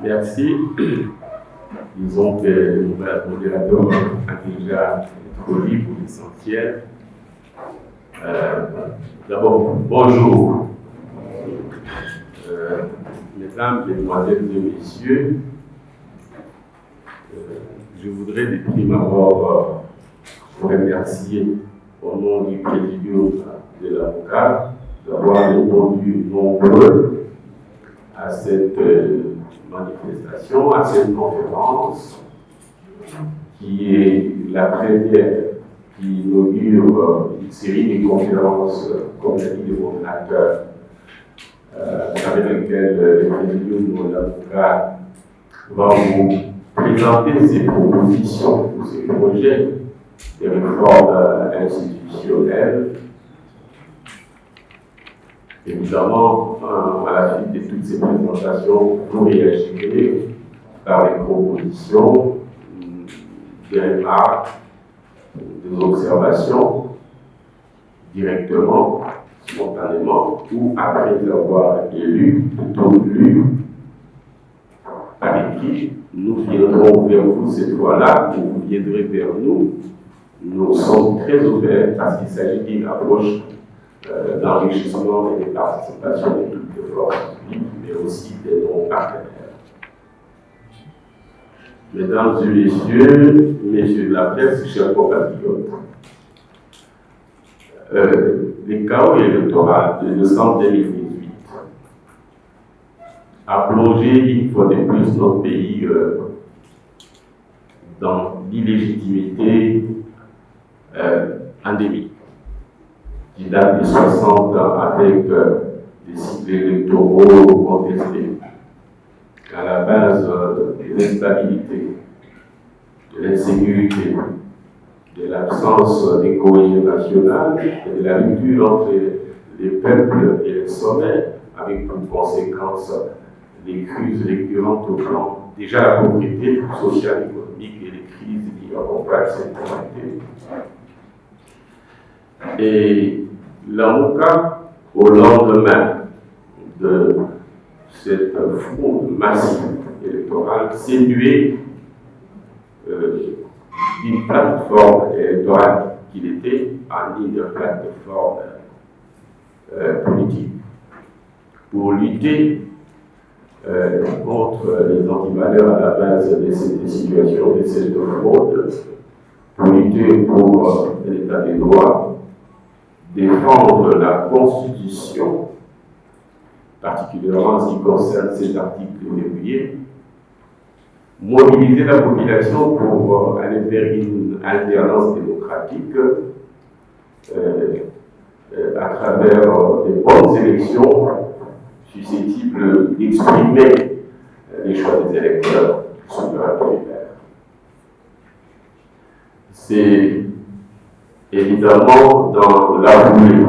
Merci. Disons que le modérateur a déjà introduit pour l'essentiel. D'abord, bonjour. Mesdames, Mesdemoiselles et Messieurs, je voudrais de prime abord vous remercier au nom du Présidium de l'avocat d'avoir répondu nombreux à cette manifestation, à cette conférence, qui est la première qui inaugure une série de conférences, comme l'a dit le modérateur, avec lesquelles le Présidium de l'avocat va vous présenter ses propositions, ses projets de réforme institutionnelle. Évidemment, à la suite de toutes ces présentations, vous réagirez par les propositions, des remarques, des observations, directement, spontanément, ou après avoir plutôt lu, par écrit. Nous viendrons vers vous cette fois-là, ou vous viendrez vers nous. Nous sommes très ouverts parce qu'il s'agit d'une approche d'enrichissement et de participation de toutes les forces publiques, mais aussi des non-partenaires. Mesdames et messieurs, messieurs de la presse, chers compatriotes, le chaos électoral de décembre 2018 a plongé une fois de plus notre pays dans l'illégitimité endémique, qui date de 60 ans avec des cycles électoraux contestés, à la base de l'instabilité, de l'insécurité, de l'absence de cohésion nationale et de la rupture entre les peuples et les sommets, avec pour conséquence les crises récurrentes au plan déjà la pauvreté sociale, économique et les crises qui accompagnent cette pauvreté. Et l'avocat, au lendemain de cette fraude massive électorale, s'est nué d'une plateforme électorale qu'il était en une plateforme politique pour lutter contre les antivaleurs à la base de cette situation, de cette fraude, pour lutter pour l'état des droits, défendre la Constitution, particulièrement en ce qui concerne ces articles verrouillés, mobiliser la population pour aller vers une alternance démocratique à travers de bonnes élections susceptibles d'exprimer les choix des électeurs souverains primaires. C'est évidemment dans la foulée,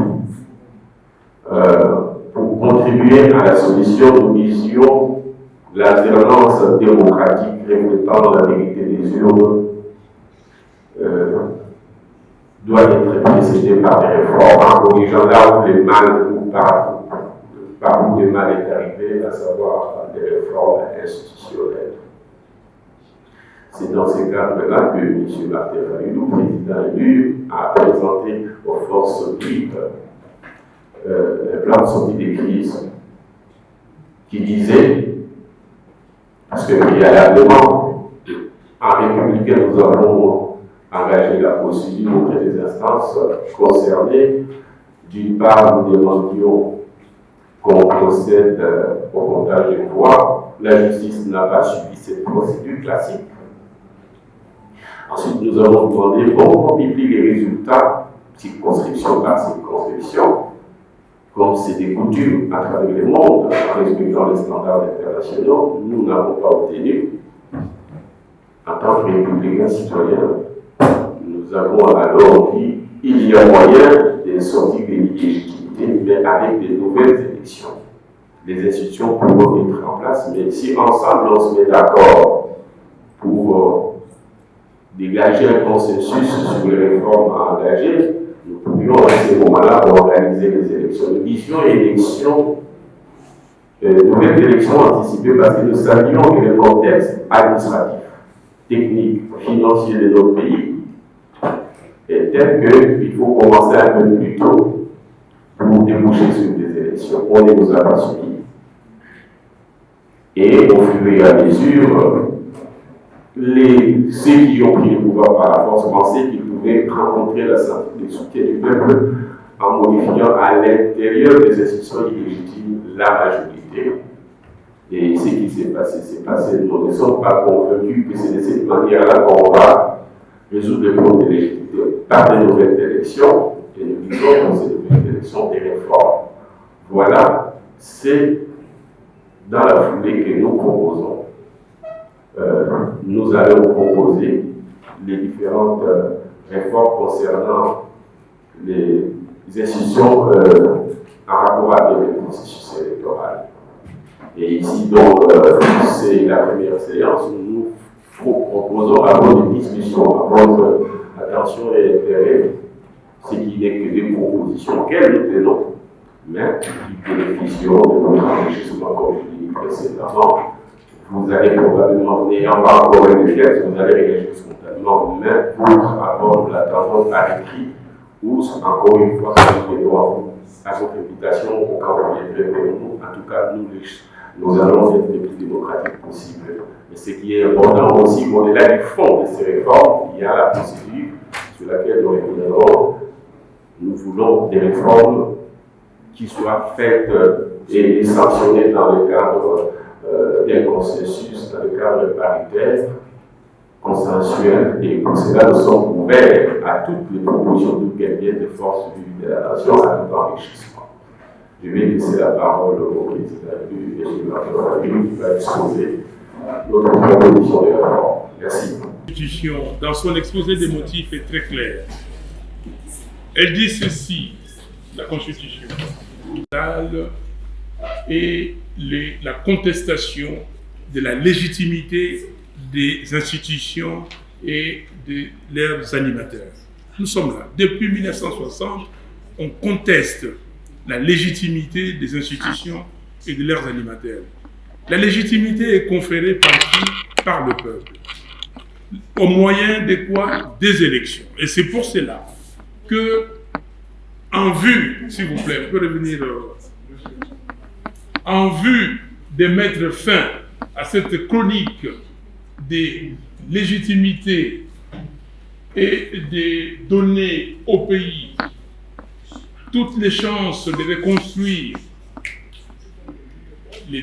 pour contribuer à la solution, nous disions l'alternance démocratique reflétant la vérité des urnes doit être précédée par des réformes en corrigeant là où les mal ou par où le mal est arrivé, à savoir des réformes institutionnelles. C'est dans ce cadre-là que M. Martin Fayulu, président élu, a présenté aux forces vives un plan de sortie des crises qui disait, parce que préalablement, en République, nous avons engagé la procédure auprès des instances concernées. D'une part, nous demandions qu'on procède au comptage des voix. La justice n'a pas suivi cette procédure classique. Ensuite, nous avons demandé qu'on publie les résultats, circonscription par circonscription, comme c'est des coutumes à travers le monde, en respectant les standards internationaux. Nous n'avons pas obtenu. En tant que républicains citoyens, nous avons alors dit il y a moyen de sortir de l'illégitimité, mais avec de nouvelles élections. Les institutions pourront être en place, mais si ensemble on se met d'accord pour dégager un consensus sur les réformes à engager, nous pourrions à ce moment-là organiser les élections. Nous disions élections nouvelles élections anticipées parce que nous savions que le contexte administratif, technique, financier de notre pays est tel qu'il faut commencer un peu plus tôt pour déboucher sur des élections. On ne nous a pas suivis. Et au fur et à mesure, ceux qui ont pris le pouvoir par la force pensaient qu'ils pouvaient rencontrer le soutien du peuple en modifiant à l'intérieur des institutions illégitimes la majorité. Et ce qui s'est passé, c'est passé. Nous ne sommes pas convaincus que c'est de cette manière-là qu'on va résoudre le problème de légitimité par de nouvelles élections. Et nous disons que ces nouvelles élections des réformes. Voilà, c'est dans la foulée que nous proposons. Nous allons proposer les différentes réformes concernant les institutions en rapport avec le processus électoral. Et ici, donc, c'est la première séance où nous proposons à votre discussion, à votre attention et intérêt, ce qui n'est que des propositions qu'elles nous tenons, mais qui bénéficieront de notre enrichissement, comme je l'ai dit précédemment. Vous allez probablement, n'ayant pas encore une pièce, vous allez réagir spontanément, mais votre rapport, nous l'attendons par écrit, ou encore une fois, nous venons à votre invitation au cas où vous viendrez vers nous. En tout cas, nous allons être le plus démocratique possible. Mais ce qui est important aussi, au-delà du fond de ces réformes, il y a la procédure sur laquelle nous reviendrons. Nous voulons des réformes qui soient faites et sanctionnées dans le cadre d'un consensus, dans le cadre paritaire, consensuel, et pour cela nous sommes ouverts à toutes les propositions d'où qu'elles viennent des forces vives de la nation, à tout enrichissement. Je vais laisser la parole au président du SGM qui va exposer notre proposition de réforme. Merci. La Constitution, dans son exposé des motifs, est très claire. Elle dit ceci, la Constitution, et la contestation de la légitimité des institutions et de leurs animateurs. Nous sommes là. Depuis 1960, on conteste la légitimité des institutions et de leurs animateurs. La légitimité est conférée par qui? Par le peuple. Au moyen de quoi? Des élections. Et c'est pour cela que, en vue, s'il vous plaît, on peut revenir, en vue de mettre fin à cette chronique des légitimités et de donner au pays toutes les chances de reconstruire, les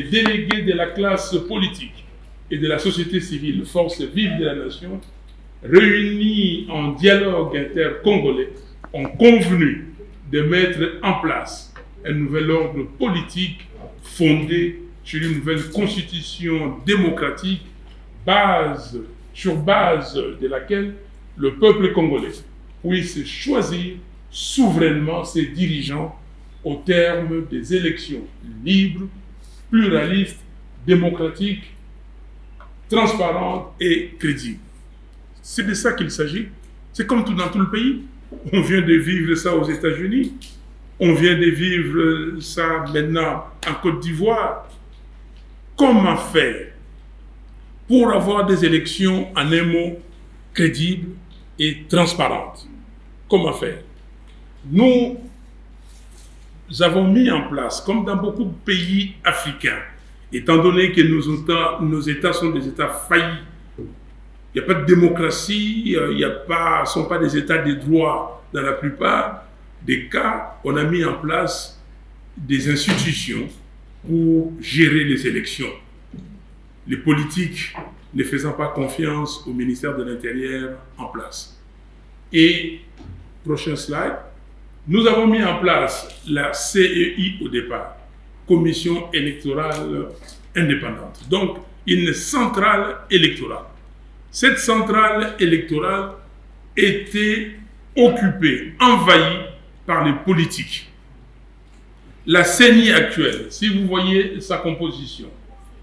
délégués de la classe politique et de la société civile, forces vives de la nation, réunis en dialogue intercongolais, ont convenu de mettre en place un nouvel ordre politique fondé sur une nouvelle constitution démocratique, sur base de laquelle le peuple congolais puisse choisir souverainement ses dirigeants au terme des élections libres, pluralistes, démocratiques, transparentes et crédibles. C'est de ça qu'il s'agit. C'est comme tout dans tout le pays. On vient de vivre ça aux États-Unis. On vient de vivre ça maintenant en Côte d'Ivoire. Comment faire pour avoir des élections, en un mot, crédibles et transparentes? Comment faire? Nous avons mis en place, comme dans beaucoup de pays africains, étant donné que nos États sont des États faillis, il n'y a pas de démocratie, ce ne sont pas des États de droit dans la plupart des cas, on a mis en place des institutions pour gérer les élections. Les politiques ne faisant pas confiance au ministère de l'Intérieur en place. Et, prochain slide, nous avons mis en place la CEI au départ, Commission électorale indépendante. Donc, une centrale électorale. Cette centrale électorale était occupée, envahie par les politiques. La CENI actuelle, si vous voyez sa composition,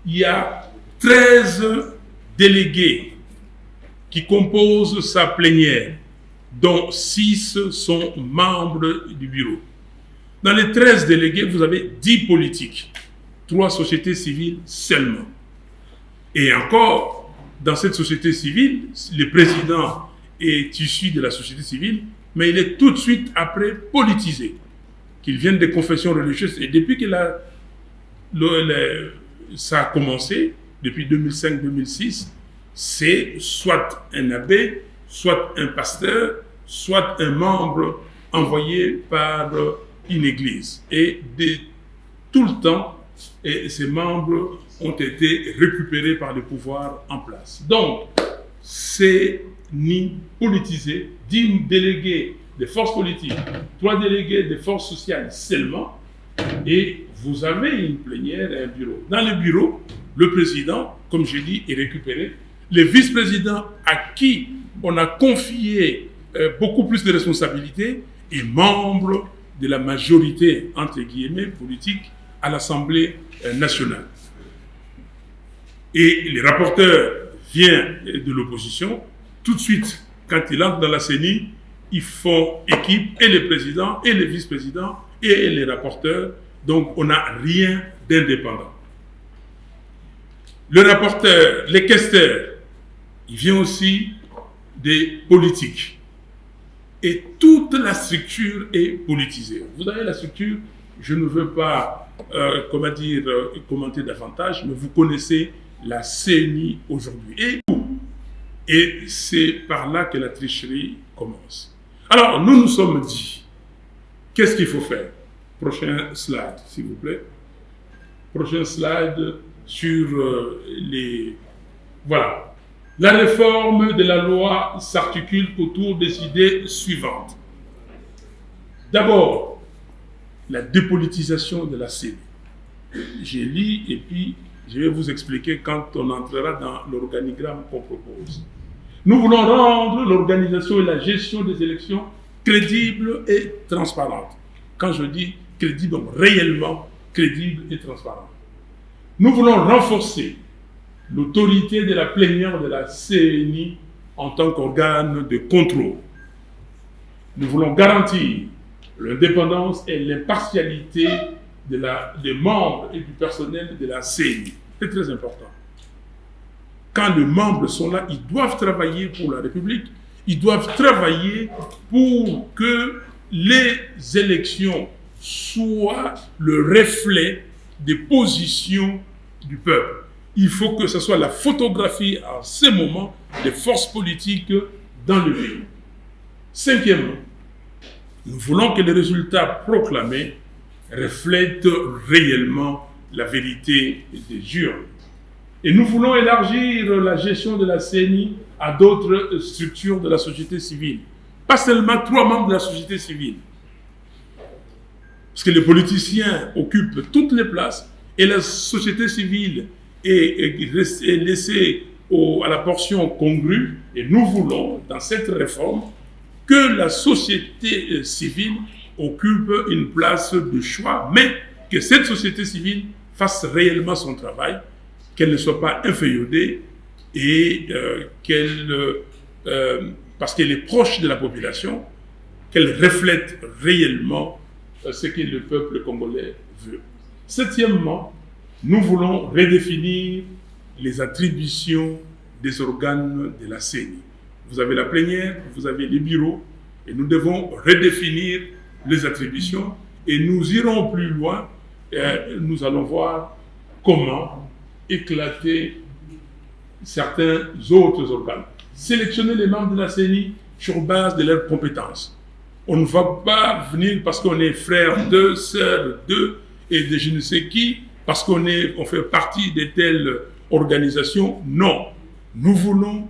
il y a 13 délégués qui composent sa plénière, dont 6 sont membres du bureau. Dans les 13 délégués, vous avez 10 politiques, 3 sociétés civiles seulement. Et encore, dans cette société civile, le président est issu de la société civile, mais il est tout de suite après politisé, qu'il vienne des confessions religieuses. Et depuis que ça a commencé, depuis 2005-2006, c'est soit un abbé, soit un pasteur, soit un membre envoyé par une église. Et tout le temps, ces membres ont été récupérés par le pouvoir en place. Donc, c'est ni politisé, 10 délégués des forces politiques, 3 délégués des forces sociales seulement, et vous avez une plénière et un bureau. Dans le bureau, le président, comme je dis, est récupéré. Les vice-présidents à qui on a confié beaucoup plus de responsabilités et membres de la majorité, entre guillemets, politique à l'Assemblée nationale. Et les rapporteurs viennent de l'opposition. Tout de suite, quand ils entrent dans la CENI, ils font équipe, et les présidents, et les vice-présidents, et les rapporteurs. Donc, on n'a rien d'indépendant. Le rapporteur, les questeurs, il vient aussi des politiques. Et toute la structure est politisée. Vous avez la structure, je ne veux pas, commenter davantage, mais vous connaissez la CENI aujourd'hui. Et c'est par là que la tricherie commence. Alors, nous nous sommes dit, qu'est-ce qu'il faut faire? Prochain slide, s'il vous plaît. Prochain slide sur les... Voilà. La réforme de la loi s'articule autour des idées suivantes. D'abord, la dépolitisation de la CENI. J'ai lu et puis je vais vous expliquer quand on entrera dans l'organigramme qu'on propose. Nous voulons rendre l'organisation et la gestion des élections crédibles et transparentes. Quand je dis crédible, donc réellement crédible et transparente. Nous voulons renforcer l'autorité de la plénière de la CENI en tant qu'organe de contrôle. Nous voulons garantir l'indépendance et l'impartialité des membres et du personnel de la CENI. C'est très important. Quand les membres sont là, ils doivent travailler pour la République, ils doivent travailler pour que les élections soient le reflet des positions du peuple. Il faut que ce soit la photographie en ce moment des forces politiques dans le pays. Cinquièmement, nous voulons que les résultats proclamés reflètent réellement la vérité des urnes. Et nous voulons élargir la gestion de la CENI à d'autres structures de la société civile. Pas seulement 3 membres de la société civile. Parce que les politiciens occupent toutes les places et la société civile est laissée à la portion congrue. Et nous voulons, dans cette réforme, que la société civile occupe une place de choix, mais que cette société civile fasse réellement son travail, qu'elle ne soit pas inféodée et parce qu'elle est proche de la population, qu'elle reflète réellement ce que le peuple congolais veut. Septièmement, nous voulons redéfinir les attributions des organes de la CENI. Vous avez la plénière, vous avez les bureaux, et nous devons redéfinir les attributions, et nous irons plus loin, nous allons voir comment éclater certains autres organes. Sélectionner les membres de la CENI sur base de leurs compétences. On ne va pas venir parce qu'on est frère d'eux, sœur d'eux, et de je ne sais qui, parce qu'on fait partie de telle organisation. Non. Nous voulons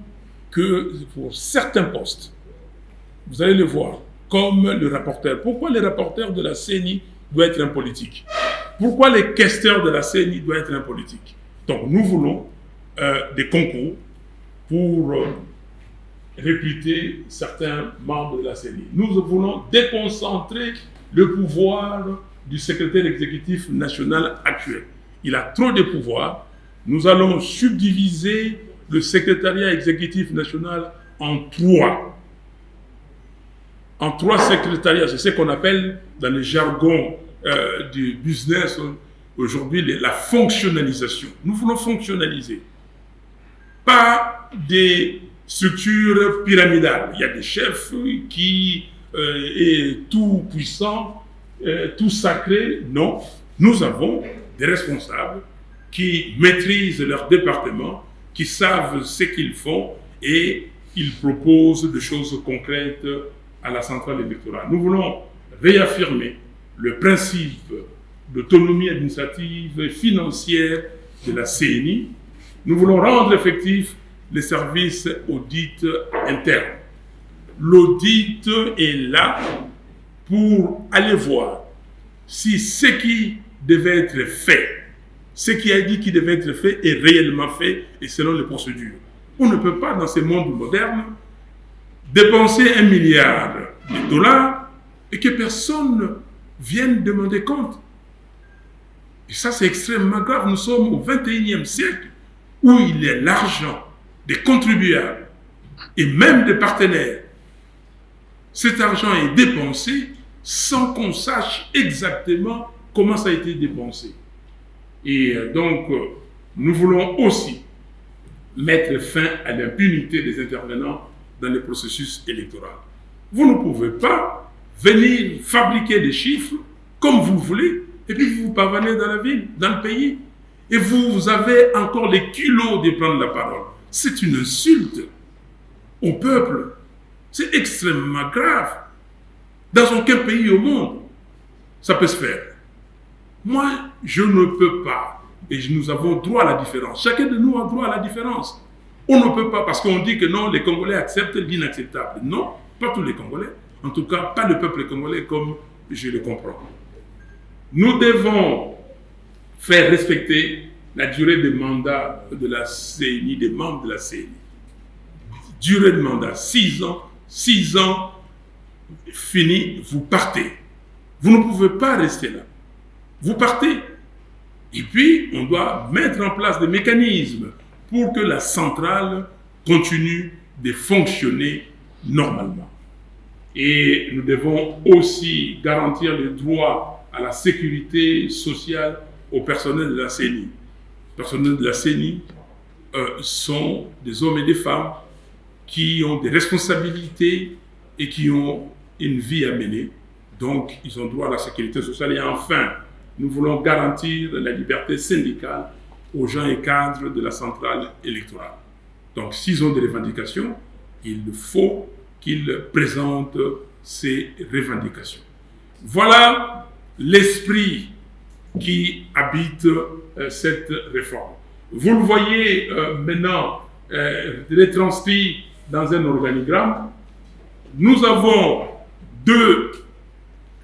que pour certains postes, vous allez le voir, comme le rapporteur. Pourquoi le rapporteur de la CENI doit être un politique? Pourquoi les questeurs de la CENI doivent être un politique? Donc nous voulons des concours pour recruter certains membres de la CENI. Nous voulons déconcentrer le pouvoir du secrétaire exécutif national actuel. Il a trop de pouvoir. Nous allons subdiviser le secrétariat exécutif national en 3 secrétariats. C'est ce qu'on appelle dans le jargon du business, aujourd'hui, la fonctionnalisation. Nous voulons fonctionnaliser. Pas des structures pyramidales. Il y a des chefs qui est tout puissant, tout sacré. Non, nous avons des responsables qui maîtrisent leur département, qui savent ce qu'ils font et ils proposent des choses concrètes à la centrale électorale. Nous voulons réaffirmer le principe d'autonomie administrative et financière de la CENI. Nous voulons rendre effectif les services audit internes. L'audit est là pour aller voir si ce qui devait être fait, ce qui a dit qu'il devait être fait est réellement fait et selon les procédures. On ne peut pas, dans ce monde moderne, dépenser 1 milliard de dollars et que personne vienne demander compte. Et ça, c'est extrêmement grave. Nous sommes au 21e siècle où il y a l'argent des contribuables et même des partenaires. Cet argent est dépensé sans qu'on sache exactement comment ça a été dépensé. Et donc, nous voulons aussi mettre fin à l'impunité des intervenants dans le processus électoral. Vous ne pouvez pas venir fabriquer des chiffres comme vous voulez, et puis vous parvenez dans la ville, dans le pays, et vous avez encore les kilos de prendre la parole. C'est une insulte au peuple. C'est extrêmement grave. Dans aucun pays au monde, ça peut se faire. Moi, je ne peux pas. Et nous avons droit à la différence. Chacun de nous a droit à la différence. On ne peut pas, parce qu'on dit que non, les Congolais acceptent l'inacceptable. Non, pas tous les Congolais. En tout cas, pas le peuple congolais comme je le comprends. Nous devons faire respecter la durée de mandat de la CENI, des membres de la CENI. Durée de mandat, 6 ans. 6 ans, fini, vous partez. Vous ne pouvez pas rester là. Vous partez. Et puis, on doit mettre en place des mécanismes pour que la centrale continue de fonctionner normalement. Et nous devons aussi garantir le droit à la sécurité sociale au personnel de la CENI. Les personnels de la CENI sont des hommes et des femmes qui ont des responsabilités et qui ont une vie à mener. Donc, ils ont droit à la sécurité sociale. Et enfin, nous voulons garantir la liberté syndicale aux gens et cadres de la centrale électorale. Donc, s'ils ont des revendications, il faut qu'ils présentent ces revendications. Voilà l'esprit qui habite cette réforme. Vous le voyez maintenant retranscrit dans un organigramme. Nous avons 2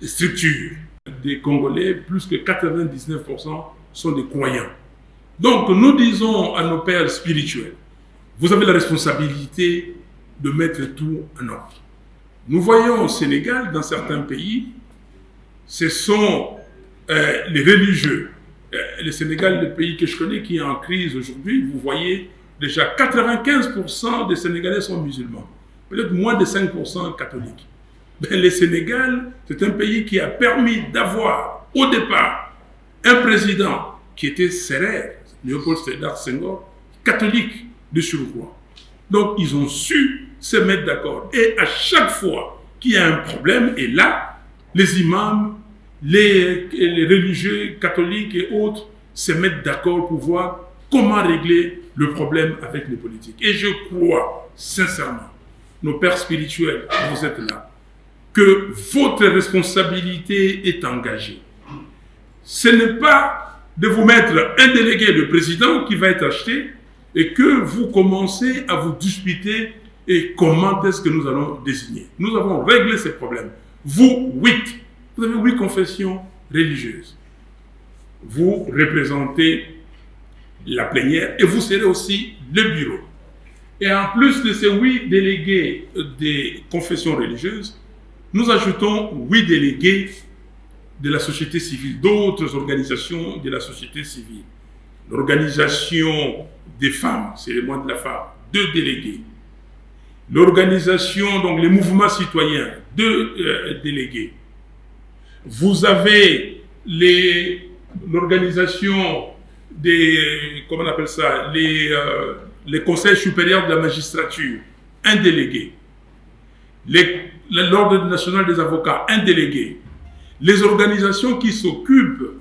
structures. Des Congolais, plus que 99% sont des croyants. Donc, nous disons à nos pères spirituels, vous avez la responsabilité de mettre tout en ordre. Nous voyons au Sénégal, dans certains pays, ce sont les religieux. Le Sénégal, le pays que je connais, qui est en crise aujourd'hui, vous voyez, déjà 95% des Sénégalais sont musulmans. Peut-être moins de 5% catholiques. Ben, le Sénégal, c'est un pays qui a permis d'avoir, au départ, un président qui était sévère, Léopold Sédar Senghor, catholique de surcroît. Donc, ils ont su se mettre d'accord. Et à chaque fois qu'il y a un problème, et là, les imams, les religieux catholiques et autres se mettent d'accord pour voir comment régler le problème avec les politiques. Et je crois, sincèrement, nos pères spirituels, vous êtes là, que votre responsabilité est engagée. Ce n'est pas de vous mettre un délégué de président qui va être acheté et que vous commencez à vous disputer et comment est-ce que nous allons désigner. Nous avons réglé ces problèmes. Vous, 8, vous avez 8 confessions religieuses. Vous représentez la plénière et vous serez aussi le bureau. Et en plus de ces 8 délégués des confessions religieuses, nous ajoutons 8 délégués de la société civile, d'autres organisations de la société civile. L'organisation des femmes, c'est le mois de la femme, 2 délégués. L'organisation, donc les mouvements citoyens, 2 délégués. Vous avez l'organisation des, comment on appelle ça, les conseils supérieurs de la magistrature, un délégué. L'Ordre national des avocats, un délégué. Les organisations qui s'occupent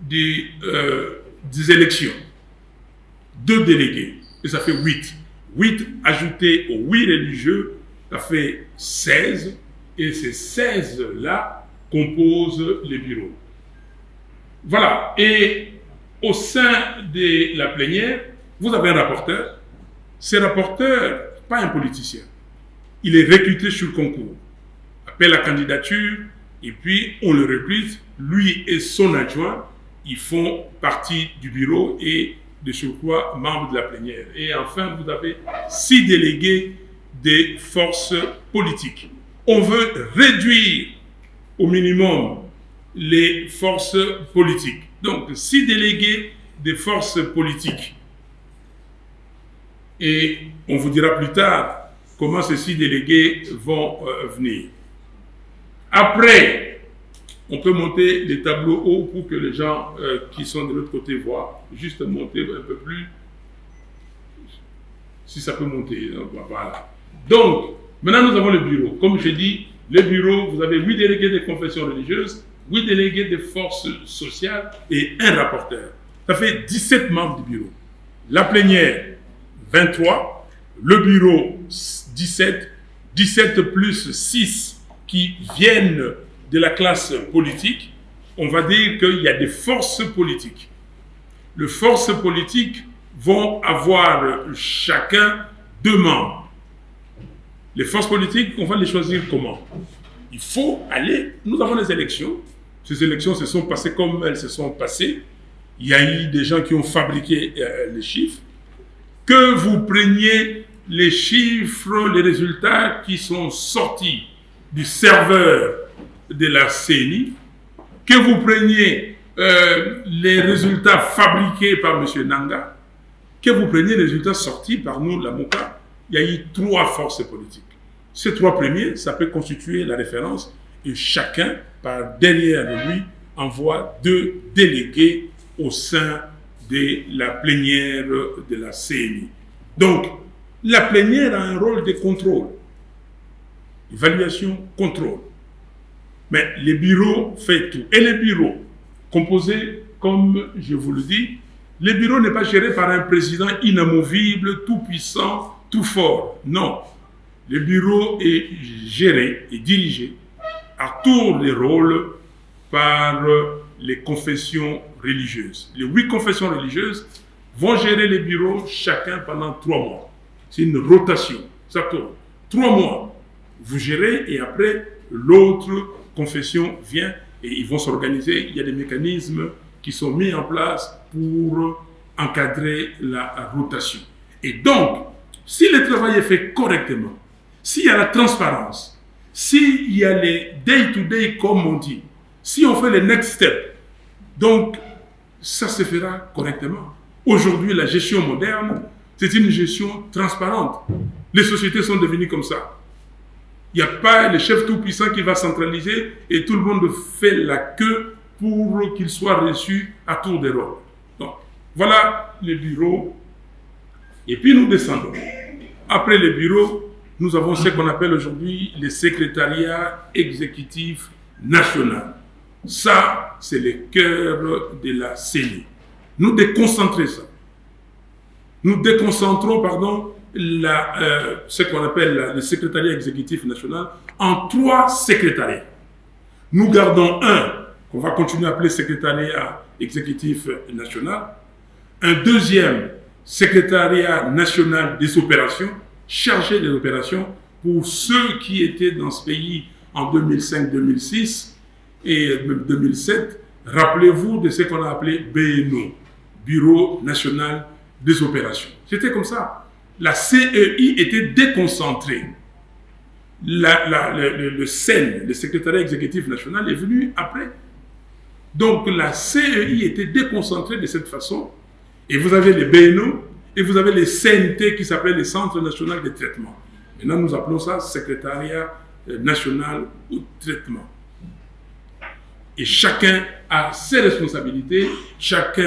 des élections, 2 délégués. Et ça fait 8. 8 ajoutés aux 8 religieux, ça fait 16. Et ces 16-là composent les bureaux. Voilà. Et au sein de la plénière, vous avez un rapporteur. Ce rapporteur, pas un politicien. Il est recruté sur concours. Appelle la candidature et puis on le recrute. Lui et son adjoint, ils font partie du bureau et de surcroît membres de la plénière. Et enfin, vous avez 6 délégués des forces politiques. On veut réduire au minimum les forces politiques. Donc, 6 délégués des forces politiques. Et on vous dira plus tard comment ces 6 délégués vont venir. Après, on peut monter les tableaux hauts pour que les gens qui sont de l'autre côté voient. Juste monter un peu plus. Si ça peut monter. Voilà. Donc, maintenant nous avons le bureau. Comme je dis, le bureau, vous avez 8 délégués des confessions religieuses, 8 délégués des forces sociales et un rapporteur. Ça fait 17 membres du bureau. La plénière, 23. Le bureau, 17. 17 plus 6 qui viennent de la classe politique. On va dire qu'il y a des forces politiques. Les forces politiques vont avoir chacun 2 membres. Les forces politiques, on va les choisir comment? Il faut aller, nous avons les élections. Ces élections se sont passées comme elles se sont passées. Il y a eu des gens qui ont fabriqué les chiffres. Que vous preniez les chiffres, les résultats qui sont sortis du serveur de la CENI, que vous preniez les résultats fabriqués par M. Nanga, que vous preniez les résultats sortis par nous, la MOCA, il y a eu 3 forces politiques. Ces 3 premiers, ça peut constituer la référence et chacun, par derrière lui, envoie 2 délégués au sein de la plénière de la CENI. Donc, la plénière a un rôle de contrôle. Évaluation, contrôle. Mais les bureaux font tout. Et les bureaux, composés, comme je vous le dis, le bureau n'est pas géré par un président inamovible, tout puissant, tout fort. Non. Le bureau est géré et dirigé à tour de rôle par les confessions religieuses. Les 8 confessions religieuses vont gérer les bureaux chacun pendant 3 mois. C'est une rotation. Ça tourne. 3 mois, vous gérez et après, l'autre confession vient et ils vont s'organiser. Il y a des mécanismes qui sont mis en place pour encadrer la rotation. Et donc, si le travail est fait correctement, s'il y a la transparence, s'il y a les day-to-day comme on dit, si on fait les next steps, donc ça se fera correctement. Aujourd'hui, la gestion moderne, c'est une gestion transparente. Les sociétés sont devenues comme ça. Il n'y a pas le chef tout-puissant qui va centraliser et tout le monde fait la queue pour qu'il soit reçu à tour de rôle. Donc, voilà le bureau. Et puis nous descendons. Après le bureau, nous avons ce qu'on appelle aujourd'hui le secrétariat exécutif national. Ça, c'est le cœur de la CENI. Nous déconcentrons ça. Nous déconcentrons, ce qu'on appelle le secrétariat exécutif national en 3 secrétariats. Nous gardons un, qu'on va continuer à appeler secrétariat exécutif national, un deuxième secrétariat national des opérations, chargé des opérations pour ceux qui étaient dans ce pays en 2005-2006 et même 2007. Rappelez-vous de ce qu'on a appelé BNO, Bureau national des opérations. C'était comme ça. La CEI était déconcentrée. Le CEN, le secrétariat exécutif national, est venu après. Donc la CEI était déconcentrée de cette façon. Et vous avez les BNO et vous avez les CNT qui s'appellent les Centres nationaux de traitement. Maintenant, nous appelons ça secrétariat national au traitement. Et chacun a ses responsabilités, chaque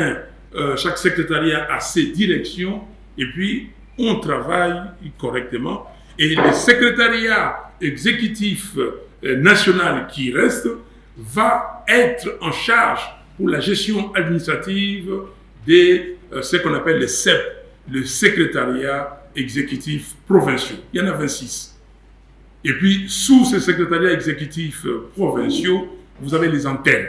secrétariat a ses directions, et puis on travaille correctement. Et le secrétariat exécutif national qui reste va être en charge pour la gestion administrative de ce qu'on appelle les CEP, le secrétariat exécutif provinciaux. Il y en a 26. Et puis, sous ces secrétariats exécutifs provinciaux, vous avez les antennes,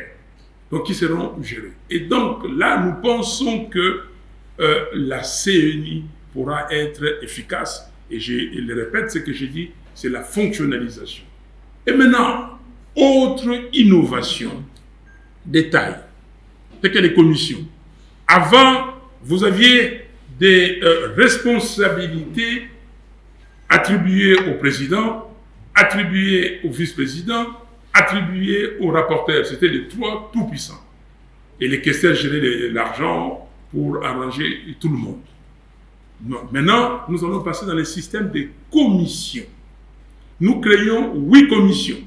donc qui seront gérées. Et donc, là, nous pensons que la CENI pourra être efficace. Et je le répète, ce que j'ai dit, c'est la fonctionnalisation. Et maintenant, autre innovation, détail, c'est que les commissions. Avant, vous aviez des responsabilités attribuées au président, attribuées au vice-président, attribuées au rapporteur. C'était les trois tout-puissants. Et les caisseurs géraient l'argent pour arranger tout le monde. Non. Maintenant, nous allons passer dans le système des commissions. Nous créons 8 commissions.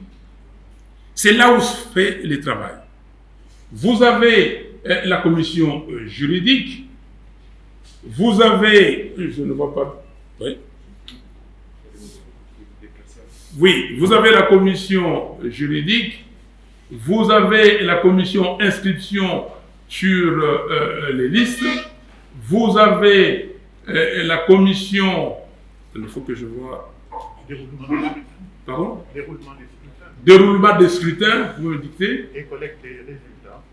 C'est là où se fait le travail. Vous avez la commission juridique, vous avez, je ne vois pas, oui. Oui, vous avez la commission juridique, vous avez la commission inscription sur les listes, vous avez la commission, il faut que je vois, pardon? Déroulement des scrutins, vous me dictez. Et collecte des résultats.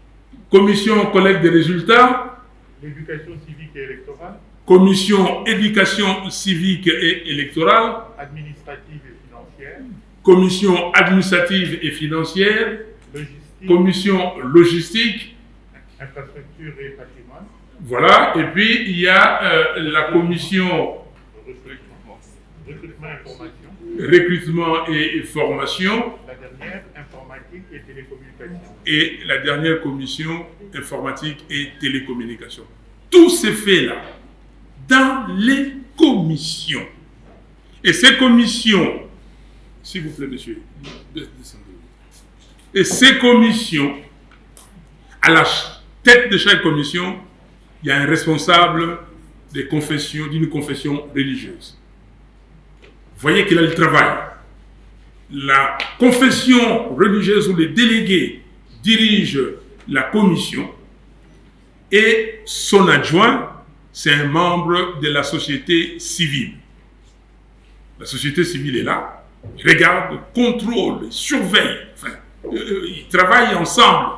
Commission collecte des résultats. L'éducation civique et électorale. Commission éducation civique et électorale. Administrative et financière. Commission administrative et financière. Logistique. Commission logistique. Infrastructure et patrimoine. Voilà, et puis il y a la commission recrutement et formation. Recrutement et formation. La dernière, informatique et télécommunication. Et la dernière commission, informatique et télécommunication. Tout ces faits-là, dans les commissions. Et ces commissions, s'il vous plaît, monsieur, descendez. Et ces commissions, à la tête de chaque commission, il y a un responsable d'une confession religieuse. Vous voyez qu'il a le travail. La confession religieuse ou les délégués dirigent la commission et son adjoint, c'est un membre de la société civile. La société civile est là, regarde, contrôle, surveille. Enfin, ils travaillent ensemble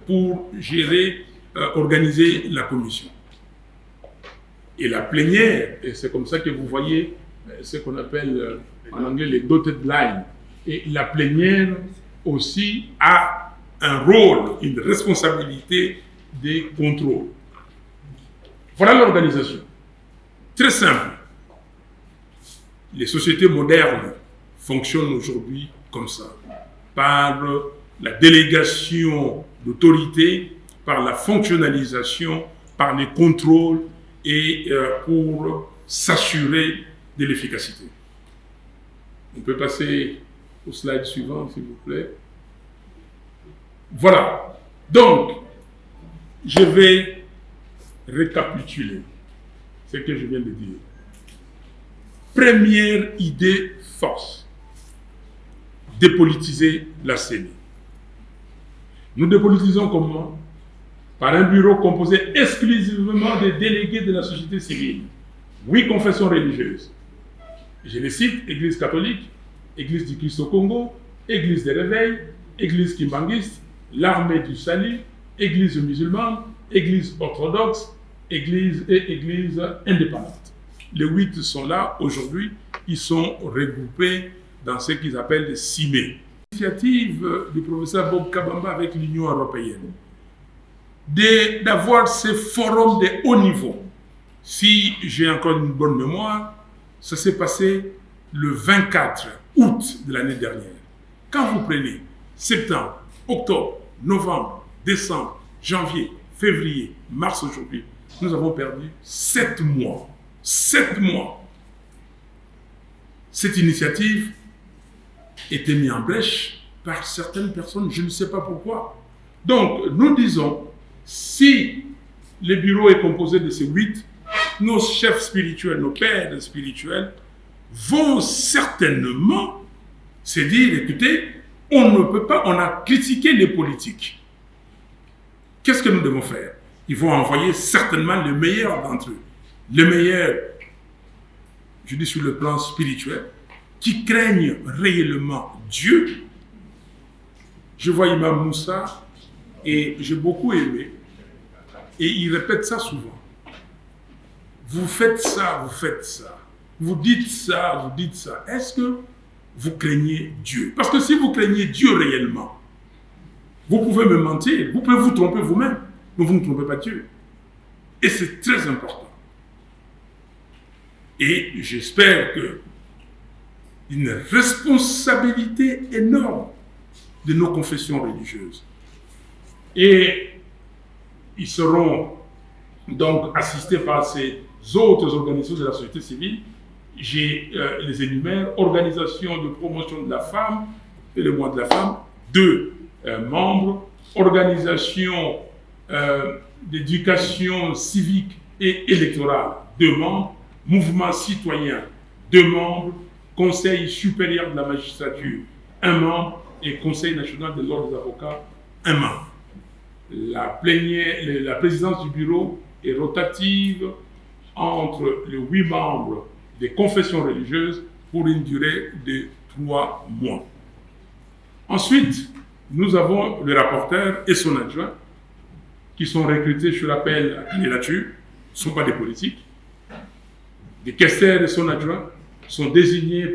pour gérer, organiser la commission. Et la plénière, et c'est comme ça que vous voyez ce qu'on appelle en anglais les dotted lines. Et la plénière aussi a un rôle, une responsabilité des contrôles. Voilà l'organisation. Très simple. Les sociétés modernes fonctionnent aujourd'hui comme ça, par la délégation d'autorité, par la fonctionnalisation, par les contrôles et pour s'assurer de l'efficacité. On peut passer au slide suivant, s'il vous plaît. Voilà. Donc, je vais récapituler ce que je viens de dire. Première idée force, dépolitiser la CENI. Nous dépolitisons comment? Par un bureau composé exclusivement des délégués de la société civile. 8 confessions religieuses. Je les cite: Église catholique, Église du Christ au Congo, Église des réveils, Église kimbanguiste, l'Armée du salut, Église musulmane, Église orthodoxe, Église et Église indépendante. Les 8 sont là aujourd'hui, ils sont regroupés dans ce qu'ils appellent les CIME. L'initiative du professeur Bob Kabamba avec l'Union européenne d'avoir ces forums de haut niveau. Si j'ai encore une bonne mémoire, ça s'est passé le 24 août de l'année dernière. Quand vous prenez septembre, octobre, novembre, décembre, janvier, février, mars aujourd'hui, nous avons perdu 7 mois. 7 mois. Cette initiative était mise en brèche par certaines personnes, je ne sais pas pourquoi. Donc, nous disons, si le bureau est composé de ces 8, nos chefs spirituels, nos pères spirituels, vont certainement se dire, écoutez, on ne peut pas, on a critiqué les politiques. Qu'est-ce que nous devons faire? Ils vont envoyer certainement le meilleur d'entre eux. Le meilleur, je dis sur le plan spirituel, qui craignent réellement Dieu. Je vois Imam Moussa et j'ai beaucoup aimé. Et il répète ça souvent. Vous faites ça, vous faites ça. Vous dites ça, vous dites ça. Est-ce que vous craignez Dieu? Parce que si vous craignez Dieu réellement, vous pouvez me mentir, vous pouvez vous tromper vous-même, mais vous ne trompez pas Dieu. Et c'est très important. Et j'espère que une responsabilité énorme de nos confessions religieuses. Et ils seront donc assistés par ces autres organisations de la société civile. J'ai les énumère, organisation de promotion de la femme et le mois de la femme, 2 membres, organisation d'éducation civique et électorale, 2 membres, mouvement citoyen, 2 membres, conseil supérieur de la magistrature, 1 membre, et conseil national de l'ordre des avocats, 1 membre. La présidence du bureau est rotative entre les 8 membres des confessions religieuses pour une durée de 3 mois. Ensuite, nous avons le rapporteur et son adjoint qui sont recrutés sur l'appel à candidature, ne sont pas des politiques. Des questeurs et son adjoint sont désignés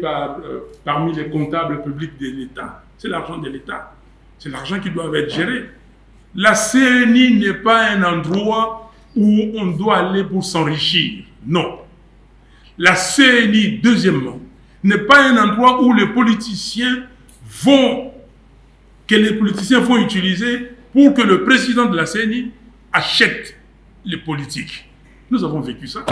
parmi les comptables publics de l'État. C'est l'argent de l'État. C'est l'argent qui doit être géré. La CNI n'est pas un endroit où on doit aller pour s'enrichir. Non. La CNI, deuxièmement, n'est pas un endroit où les politiciens vont utiliser pour que le président de la CNI achète les politiques. Nous avons vécu ça.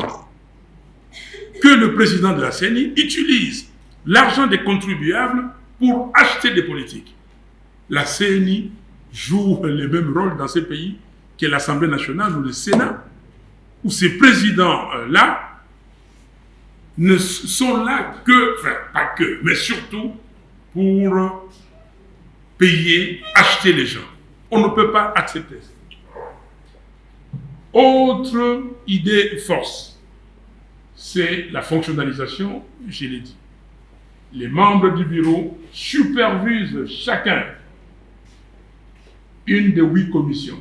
Que le président de la CNI utilise l'argent des contribuables pour acheter des politiques. La CNI joue le même rôle dans ces pays que l'Assemblée nationale ou le Sénat, où ces présidents-là ne sont là que, enfin pas que, mais surtout pour payer, acheter les gens. On ne peut pas accepter ça. Autre idée force, c'est la fonctionnalisation, je l'ai dit. Les membres du bureau supervisent chacun une des 8 commissions.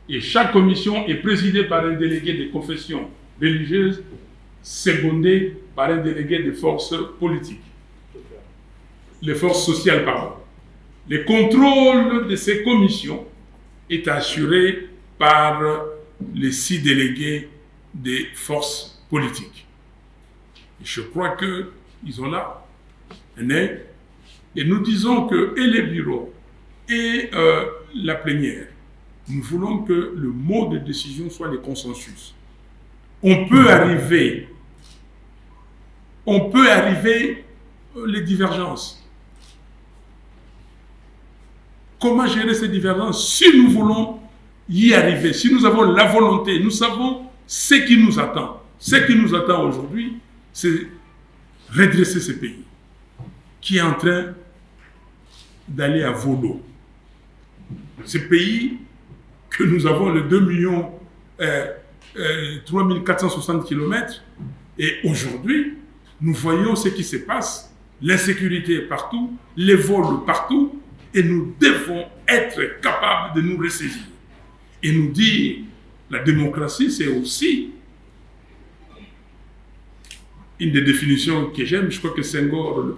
Et chaque commission est présidée par un délégué des confessions religieuses, secondé par un délégué des forces politiques. Les forces sociales, pardon. Le contrôle de ces commissions est assuré par les 6 délégués des forces politiques. Et je crois qu'ils ont là un aide. Et nous disons que et les bureaux et la plénière, nous voulons que le mot de décision soit le consensus. On peut arriver les divergences. Comment gérer ces divergences? Si nous voulons y arriver, si nous avons la volonté, nous savons ce qui nous attend. Ce qui nous attend aujourd'hui, c'est redresser ce pays qui est en train d'aller à volo. Ce pays que nous avons le 3 460 km, et aujourd'hui, nous voyons ce qui se passe, l'insécurité est partout, les vols partout, et nous devons être capables de nous ressaisir. Et nous dire, la démocratie, c'est aussi une des définitions que j'aime, je crois que Senghor,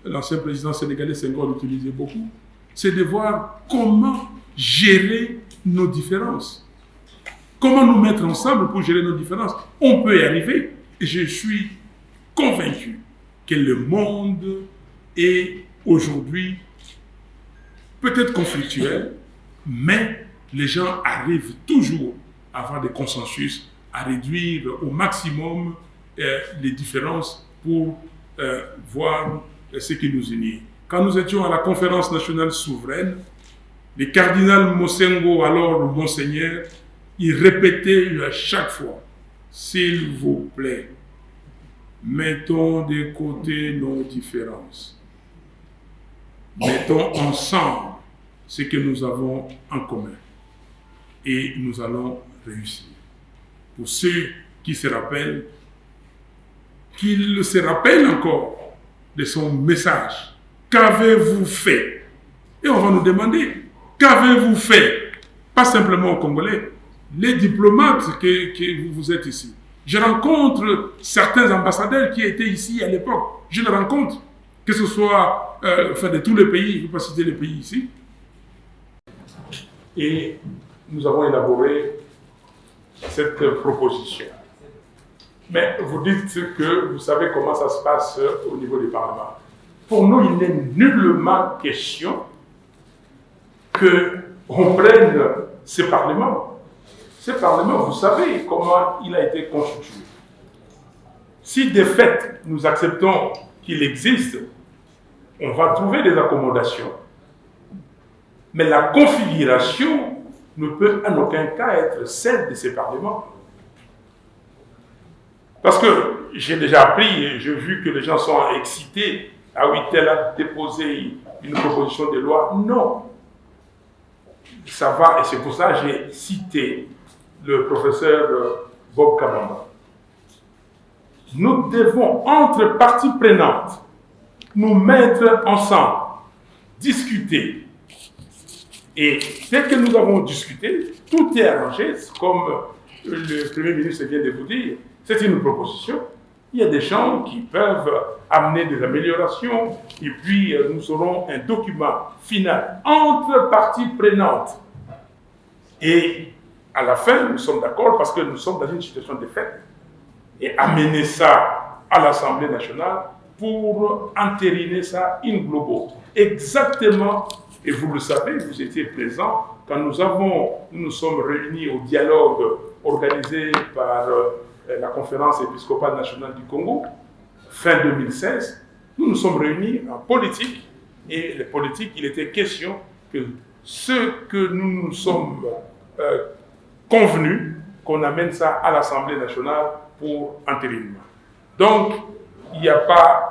l'ancien président sénégalais Senghor l'utilisait beaucoup, c'est de voir comment gérer nos différences. Comment nous mettre ensemble pour gérer nos différences. On peut y arriver. Et je suis convaincu que le monde est aujourd'hui peut-être conflictuel, mais les gens arrivent toujours à avoir des consensus, à réduire au maximum les différences pour voir ce qui nous unit. Quand nous étions à la conférence nationale souveraine, Le cardinal Mosengo, alors le Monseigneur, il répétait à chaque fois, s'il vous plaît, mettons de côté nos différences. Mettons ensemble ce que nous avons en commun et nous allons réussir. Pour ceux qui se rappellent, qu'ils se rappellent encore de son message. Qu'avez-vous fait? Et on va nous demander, qu'avez-vous fait? Pas simplement aux Congolais, les diplomates que vous êtes ici. Je rencontre certains ambassadeurs qui étaient ici à l'époque. Je les rencontre, que ce soit de tous les pays, je ne vais pas citer les pays ici. Et nous avons élaboré cette proposition. Mais vous dites que vous savez comment ça se passe au niveau du Parlement. Pour nous, il n'est nullement question qu'on prenne ce Parlement. Ce Parlement, vous savez comment il a été constitué. Si de fait, nous acceptons qu'il existe, on va trouver des accommodations. Mais la configuration ne peut en aucun cas être celle de ces parlements. Parce que j'ai déjà appris, et j'ai vu que les gens sont excités. Ah oui, tel a déposé une proposition de loi. Non. Ça va, et c'est pour ça que j'ai cité le professeur Bob Kabamba. Nous devons, entre parties prenantes, nous mettre ensemble, discuter. Et dès que nous avons discuté, tout est arrangé, comme le Premier ministre vient de vous dire. C'est une proposition. Il y a des gens qui peuvent amener des améliorations et puis nous aurons un document final entre parties prenantes. Et à la fin, nous sommes d'accord parce que nous sommes dans une situation de fait. Et amener ça à l'Assemblée nationale pour entériner ça in globo. Exactement, et vous le savez, vous étiez présents quand nous nous sommes réunis au dialogue organisé par la conférence épiscopale nationale du Congo, fin 2016, nous nous sommes réunis en politique, et les politiques, il était question que ce que nous nous sommes convenus, qu'on amène ça à l'Assemblée nationale pour entérinement. Donc, il n'y a pas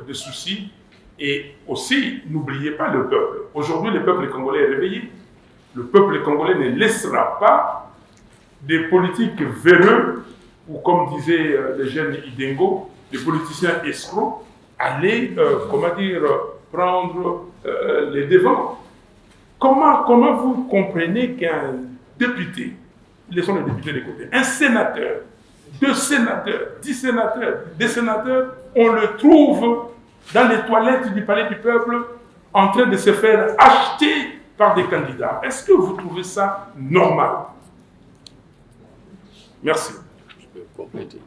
de souci, et aussi, n'oubliez pas le peuple. Aujourd'hui, le peuple congolais est réveillé. Le peuple congolais ne laissera pas des politiques véreux, ou comme disaient les jeunes Idengo, des politiciens escrocs, aller, prendre les devants. Comment vous comprenez qu'un député, laissons les députés de côté, un sénateur, 2 sénateurs, 10 sénateurs, des sénateurs, on le trouve dans les toilettes du palais du peuple en train de se faire acheter par des candidats. Est-ce que vous trouvez ça normal? Merci. Compléter.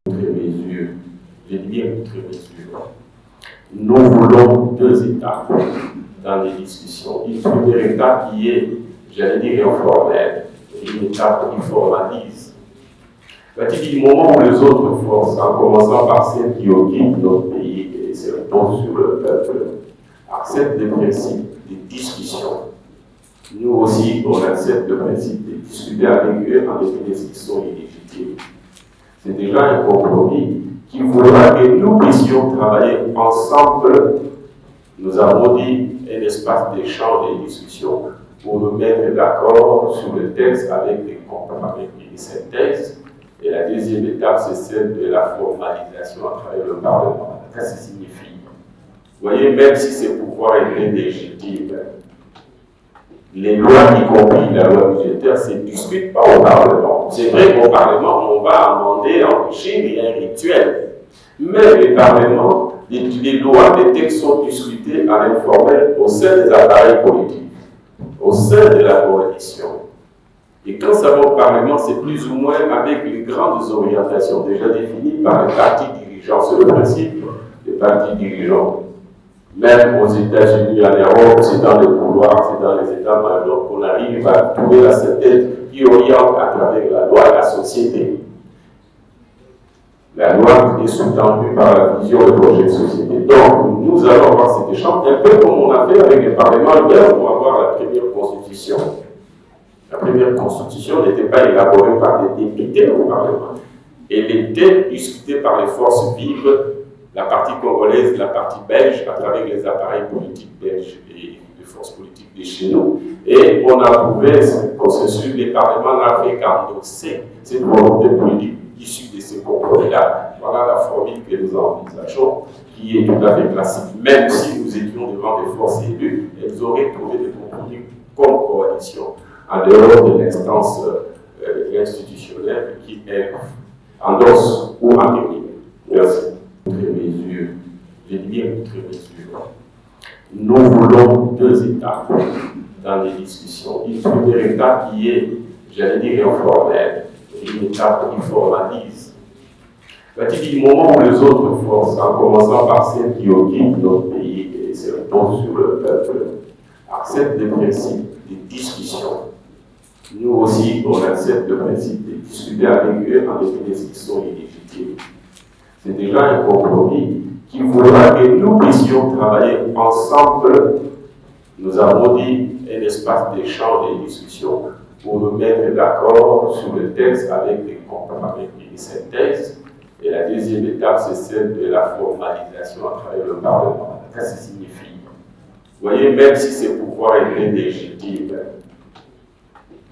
Outre mesure, je dis bien outre mesure, nous voulons 2 étapes dans les discussions. Une première étape qui est, j'allais dire, informelle, et une étape qui formalise. Du moment où les autres forces, en commençant par celles qui occupent notre pays et se reposent sur le peuple, acceptent le principe des discussions, nous aussi, on accepte le principe de discuter avec eux en définissant qu'ils sont illégitimes. C'est déjà un compromis qui voudra que nous puissions travailler ensemble. Nous avons dit un espace d'échange et de discussion pour nous mettre d'accord sur le texte avec des synthèses. Et la deuxième étape, c'est celle de la formalisation à travers le Parlement. Qu'est-ce que ça signifie? Vous voyez, même si ces pouvoirs étaient légitimes, les lois, y compris la loi budgétaire, ne se discutent pas au Parlement. C'est vrai qu'au Parlement, on va amender, enrichir, il y a un rituel. Mais le Parlement, les lois, les textes sont discutés à l'informel au sein des appareils politiques, au sein de la coalition. Et quand ça va au Parlement, c'est plus ou moins avec les grandes orientations déjà définies par les partis dirigeants. C'est le principe des partis dirigeants. Même aux États-Unis, en Europe, c'est dans les couloirs, c'est dans les États-majors qu'on arrive à trouver la synthèse qui oriente à travers la loi la société. La loi est sous-tendue par la vision et le projet de société. Donc, nous allons avoir cet échange, un peu comme on a fait avec le Parlement hier pour avoir la première constitution. La première constitution n'était pas élaborée par des députés au Parlement. Elle était discutée par les forces vives, la partie congolaise, la partie belge, à travers les appareils politiques belges et les forces politiques de chez nous. Et on a trouvé ce consensus, les parlements n'avaient qu'à endosser cette volonté politique issue de ces compromis-là. Voilà la formule que nous envisageons, qui est tout à fait classique. Même si nous étions devant des forces élues, elles auraient trouvé des compromis comme coalition, en dehors de l'instance institutionnelle qui, elle, endosse ou entérine. Merci. Outre mesure, je dis bien outre mesure, nous voulons 2 étapes dans les discussions. Une première étape qui est, j'allais dire, informelle, une étape qui formalise. C'est-à-dire du moment où les autres forces, en commençant par celles qui occupent notre pays et se reposent sur le peuple, acceptent le principe des discussions, nous aussi, on accepte le principe de discuter avec eux en définissant qu'ils sont illégitimes. C'est déjà un compromis qui voudra que nous puissions travailler ensemble. Nous avons dit un espace d'échange et de discussion pour nous mettre d'accord sur le texte avec des compromis et des synthèses. Et la deuxième étape, c'est celle de la formalisation à travers le Parlement. Qu'est-ce que ça signifie? Vous voyez, même si ces pouvoirs étaient légitimes,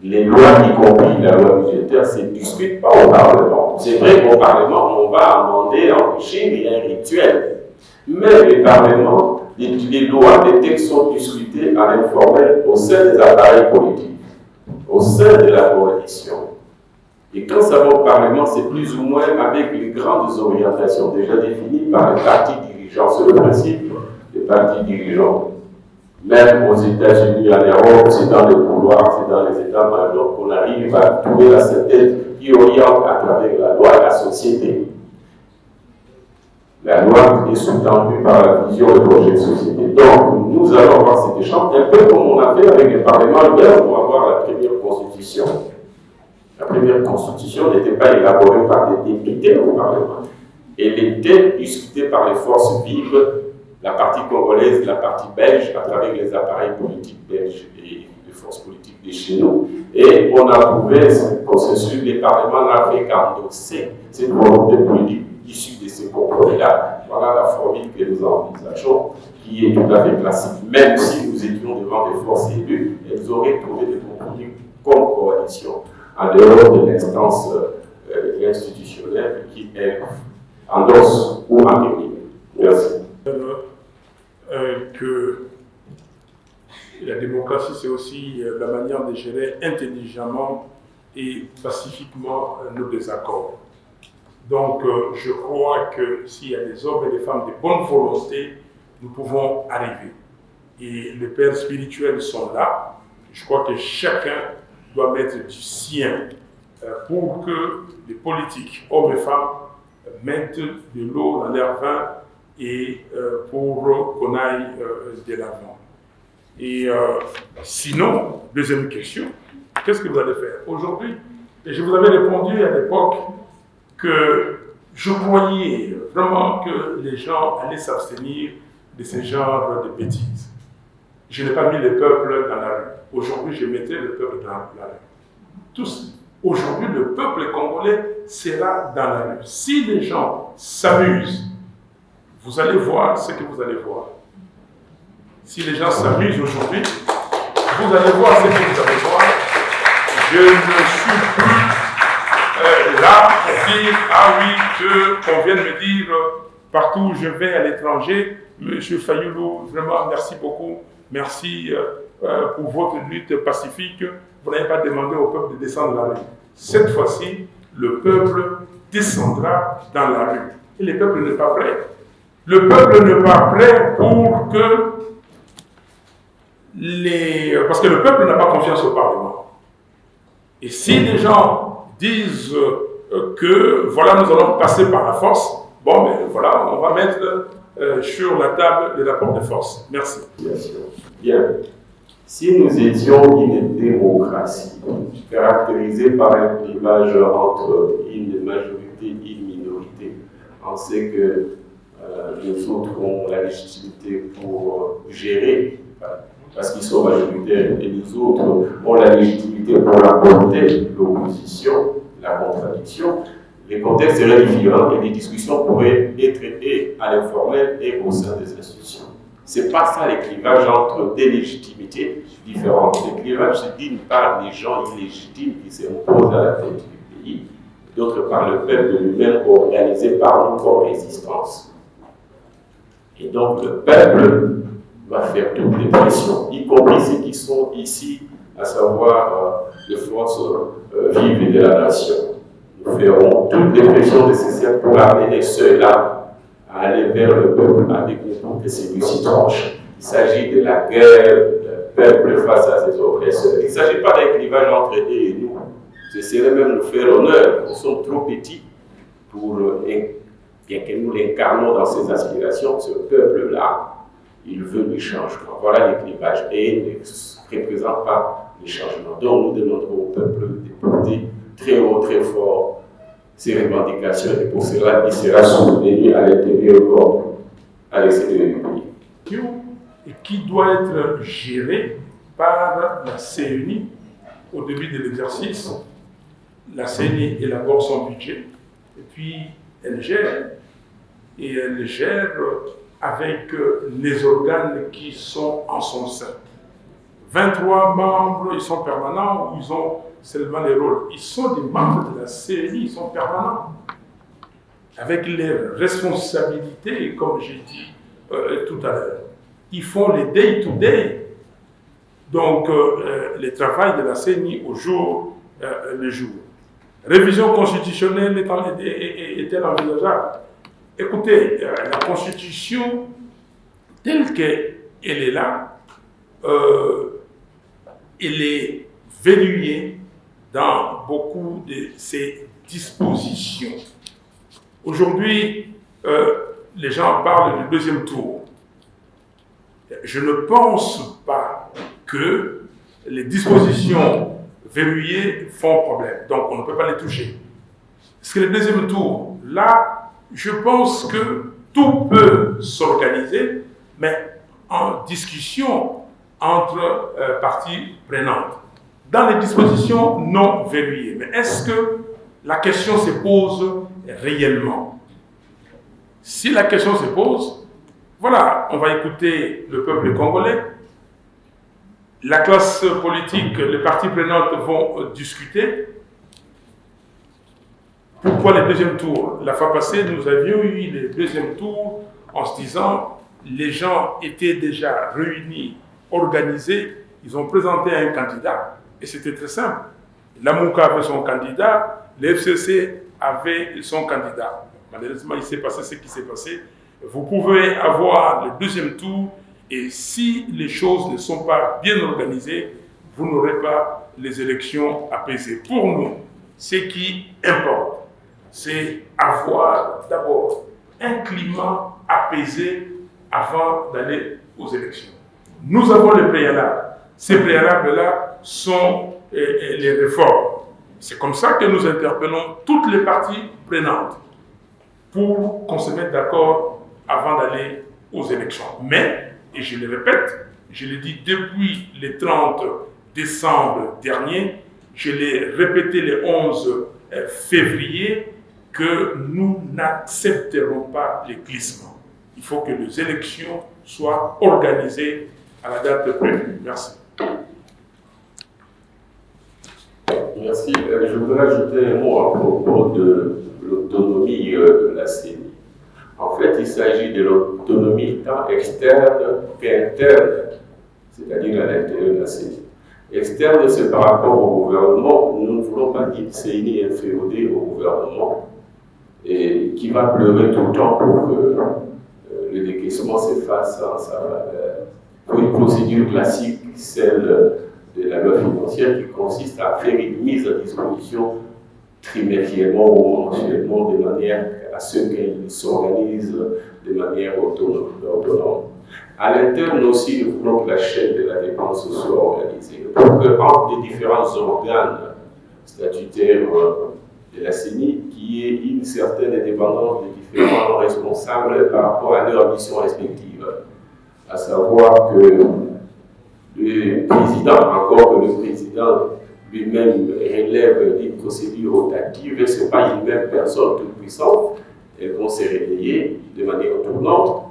les lois, y compris la loi budgétaire, ne se discutent pas au Parlement. C'est vrai qu'au Parlement, on va amender, enrichir, il y a un rituel. Mais les parlements, les lois, les textes sont discutés à l'informel au sein des appareils politiques, au sein de la coalition. Et quand ça va au Parlement, c'est plus ou moins avec les grandes orientations déjà définies par les partis dirigeants. C'est le principe des partis dirigeants. Même aux États-Unis, en Europe, c'est dans les couloirs, c'est dans les états-majors qu'on arrive à trouver la synthèse qui oriente à travers la loi la société. La loi est sous-tendue par la vision et le projet de société. Donc, nous allons avoir cet échange, un peu comme on a fait avec le Parlement hier pour avoir la première constitution. La première constitution n'était pas élaborée par des députés au Parlement. Elle était discutée par les forces vives, la partie congolaise, la partie belge, à travers les appareils politiques belges et les forces politiques de chez nous. Et on a trouvé ce consensus, les parlements n'avaient qu'à endosser cette volonté politique issue de ces compromis-là. Voilà la formule que nous envisageons, qui est tout à fait classique. Même si nous étions devant des forces élues, elles auraient trouvé des compromis comme coalition, en dehors de l'instance institutionnelle qui, elle, endosse ou entérine. Merci. Que la démocratie, c'est aussi la manière de gérer intelligemment et pacifiquement nos désaccords. Donc, je crois que s'il y a des hommes et des femmes de bonne volonté, nous pouvons arriver. Et les pères spirituels sont là. Je crois que chacun doit mettre du sien pour que les politiques, hommes et femmes, mettent de l'eau dans leur vin et pour qu'on aille de l'avant. Et sinon, deuxième question, qu'est-ce que vous allez faire aujourd'hui? Et je vous avais répondu à l'époque que je croyais vraiment que les gens allaient s'abstenir de ce genre de bêtises. Je n'ai pas mis le peuple dans la rue. Aujourd'hui, je mettrai le peuple dans la rue. Tous. Aujourd'hui, le peuple congolais sera dans la rue. Si les gens s'amusent, vous allez voir ce que vous allez voir. Si les gens s'amusent aujourd'hui, vous allez voir ce que vous allez voir. Je ne suis plus là pour dire, ah oui, qu'on vient de me dire partout où je vais à l'étranger, Monsieur Fayoulou, vraiment merci beaucoup. Merci pour votre lutte pacifique. Vous n'avez pas demandé au peuple de descendre dans la rue. Cette fois-ci, le peuple descendra dans la rue. Et le peuple n'est pas prêt. Le peuple n'est pas prêt pour que parce que le peuple n'a pas confiance au Parlement. Et si les gens disent que voilà, nous allons passer par la force, bon, mais voilà, on va mettre sur la table les rapports de force. Merci. Bien. Si nous étions une démocratie caractérisée par un clivage entre une majorité et une minorité, on sait que les autres ont la légitimité pour gérer, parce qu'ils sont majoritaires, et les autres ont la légitimité pour apporter l'opposition, la contradiction. Les contextes seraient différents et les discussions pourraient être et à l'informel et au sein des institutions. C'est pas ça le clivage entre des légitimités différentes. Le clivage, c'est d'une part les gens illégitimes qui s'imposent à la tête du pays, d'autre part le peuple lui-même organisé par nous comme résistance. Et donc le peuple va faire toutes les pressions, y compris ceux qui sont ici, à savoir les forces vives de la nation. Nous ferons toutes les pressions nécessaires pour amener ceux-là à aller vers le peuple avec le temps que celui-ci tranche. Il s'agit de la guerre du peuple face à ses oppresseurs. Il ne s'agit pas d'un clivage entre eux et nous. Ce serait même nous faire honneur. Nous sommes trop petits pour, bien que nous l'incarnons dans ses aspirations, ce peuple-là, il veut du changement. Voilà le clivage. Et il ne représente pas les changements. Donc nous demandons au peuple de porter très haut, très fort ses revendications, et pour cela, il sera soutenu à l'intérieur comme à l'extérieur du pays. Et qui doit être géré par la CENI au début de l'exercice. La CENI élabore son budget, et puis elle gère. Et elle gère avec les organes qui sont en son sein. 23 membres, ils sont permanents ou ils ont seulement les rôles. Ils sont des membres de la CENI, ils sont permanents. Avec les responsabilités, comme j'ai dit tout à l'heure. Ils font les day-to-day. Donc, le travail de la CENI au jour le jour. Révision constitutionnelle est-elle envisageable? Écoutez, la Constitution, telle qu'elle est là, elle est verrouillée dans beaucoup de ses dispositions. Aujourd'hui, les gens parlent du deuxième tour. Je ne pense pas que les dispositions verrouillées font problème. Donc, on ne peut pas les toucher. Parce que le deuxième tour, là, je pense que tout peut s'organiser, mais en discussion entre parties prenantes. Dans les dispositions non verrouillées. Mais est-ce que la question se pose réellement? Si la question se pose, voilà, on va écouter le peuple congolais. La classe politique, les parties prenantes vont discuter. Pourquoi le deuxième tour? La fois passée, nous avions eu le deuxième tour en se disant les gens étaient déjà réunis, organisés, ils ont présenté un candidat et c'était très simple. L'Amouka avait son candidat, le FCC avait son candidat. Malheureusement, il s'est passé ce qui s'est passé. Vous pouvez avoir le deuxième tour et si les choses ne sont pas bien organisées, vous n'aurez pas les élections apaisées. Pour nous, ce qui importe, c'est avoir d'abord un climat apaisé avant d'aller aux élections. Nous avons les préalables. Ces préalables-là sont les réformes. C'est comme ça que nous interpellons toutes les parties prenantes pour qu'on se mette d'accord avant d'aller aux élections. Mais, et je le répète, je l'ai dit depuis le 30 décembre dernier, je l'ai répété le 11 février, que nous n'accepterons pas les glissements. Il faut que les élections soient organisées à la date prévue. Merci. Merci. Je voudrais ajouter un mot à propos de l'autonomie de la CENI. En fait, il s'agit de l'autonomie tant externe qu'interne, c'est-à-dire à l'intérieur de la CENI. Externe, c'est par rapport au gouvernement. Nous ne voulons pas une CENI inféodée au gouvernement et qui va pleurer tout le temps pour que le décaissement se fasse en sa valeur. Pour une procédure classique, celle de la loi financière qui consiste à faire une mise à disposition trimestriellement ou mensuellement de manière à ce qu'elle s'organise de manière autonome. À l'interne aussi, nous voulons que la chaîne de la dépense soit organisée pour que entre les différents organes statutaires de la CENI, qui est une certaine indépendance des différents responsables par rapport à leurs missions respectives. À savoir que le président, encore que le président lui-même relève d'une procédure rotative, ce n'est pas une même personne toute puissante, elles vont se réveiller de manière tournante,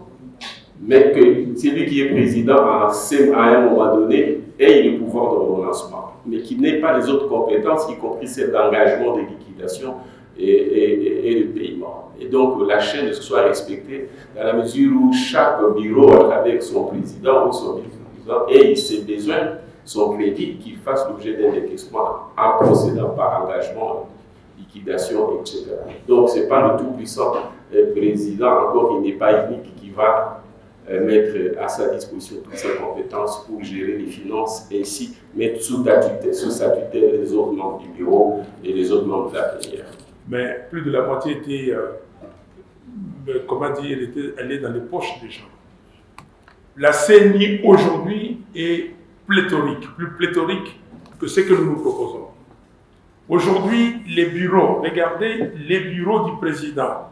mais que celui qui est président à un moment donné ait le pouvoir de renoncement, mais qui n'ait pas les autres compétences, y compris celles d'engagement, de liquidation et de paiement. Et donc la chaîne soit respectée dans la mesure où chaque bureau, à travers son président ou son vice-président, ait ses besoins, son crédit, qui fasse l'objet d'un décaissement en procédant par engagement, liquidation, etc. Donc ce n'est pas le tout-puissant président, encore il n'est pas unique, qui va mettre à sa disposition toutes ses compétences pour gérer les finances et ainsi mettre sous sa tutelle les autres membres du bureau et les autres membres de la plénière. Mais plus de la moitié était, elle est dans les poches des gens. La CENI aujourd'hui est pléthorique, plus pléthorique que ce que nous nous proposons. Aujourd'hui, les bureaux, regardez les bureaux du président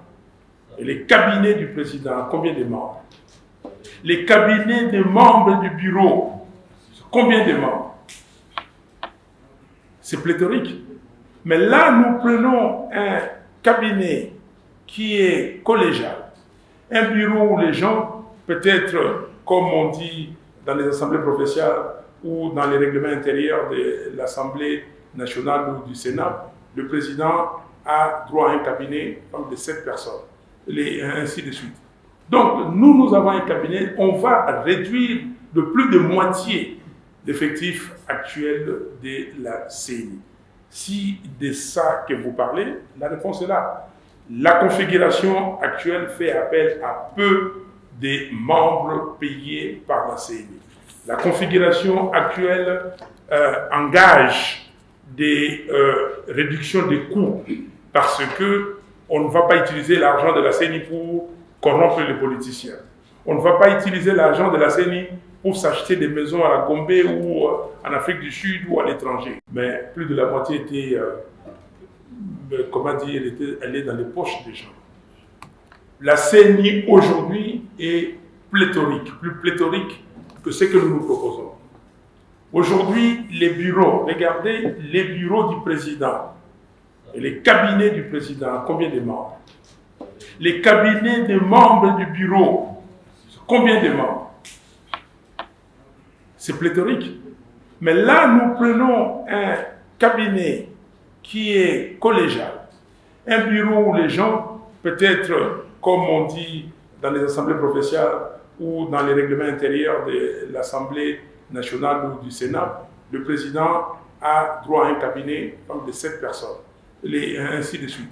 et les cabinets du président, combien de membres? Les cabinets des membres du bureau, combien de membres? C'est pléthorique. Mais là, nous prenons un cabinet qui est collégial, un bureau où les gens, peut-être, comme on dit dans les assemblées provinciales ou dans les règlements intérieurs de l'Assemblée nationale ou du Sénat, le président a droit à un cabinet de 7 personnes, ainsi de suite. Donc, nous avons un cabinet, on va réduire de plus de moitié l'effectif actuel de la CENI. Si de ça que vous parlez, la réponse est là. La configuration actuelle fait appel à peu de membres payés par la CENI. La configuration actuelle engage des réductions des coûts parce qu'on ne va pas utiliser l'argent de la CENI pour corrompre les politiciens. On ne va pas utiliser l'argent de la CENI pour s'acheter des maisons à la Gombe ou en Afrique du Sud ou à l'étranger. Mais plus de la moitié était, elle est dans les poches des gens. La CENI aujourd'hui est pléthorique, plus pléthorique que ce que nous nous proposons. Aujourd'hui, les bureaux, regardez les bureaux du président et les cabinets du président, combien de membres? Les cabinets des membres du bureau, combien de membres? C'est pléthorique. Mais là, nous prenons un cabinet qui est collégial, un bureau où les gens, peut-être, comme on dit dans les assemblées provinciales ou dans les règlements intérieurs de l'Assemblée nationale ou du Sénat, le président a droit à un cabinet de 7 personnes, ainsi de suite.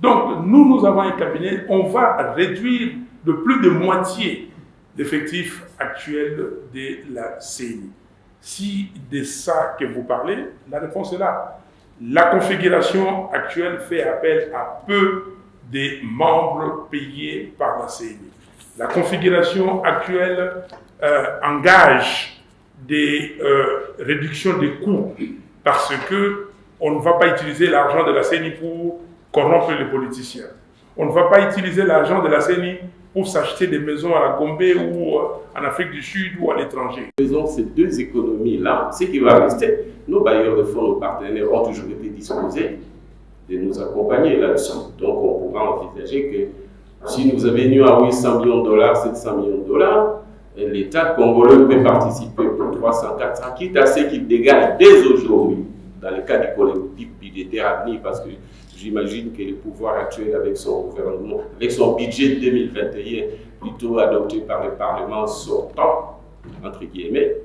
Donc, nous avons un cabinet, on va réduire de plus de moitié l'effectif actuel de la CENI. Si de ça que vous parlez, la réponse est là. La configuration actuelle fait appel à peu de membres payés par la CENI. La configuration actuelle engage des réductions des coûts parce qu'on ne va pas utiliser l'argent de la CENI pour corrompre les politiciens. On ne va pas utiliser l'argent de la CENI pour s'acheter des maisons à la Gombe ou en Afrique du Sud ou à l'étranger. Faisons ces deux économies-là, ce qui va rester, nos bailleurs de fonds, nos partenaires ont toujours été disposés de nous accompagner là-dessus. Donc on pourra envisager que si nous avions à 800 millions de dollars, 700 millions de dollars, l'État congolais peut participer pour 300, 400, quitte à ce qu'il dégage dès aujourd'hui, dans le cas du collectif budgétaire à venir, parce que j'imagine que le pouvoir actuel avec son gouvernement, avec son budget 2021, plutôt adopté par le Parlement sortant, entre guillemets,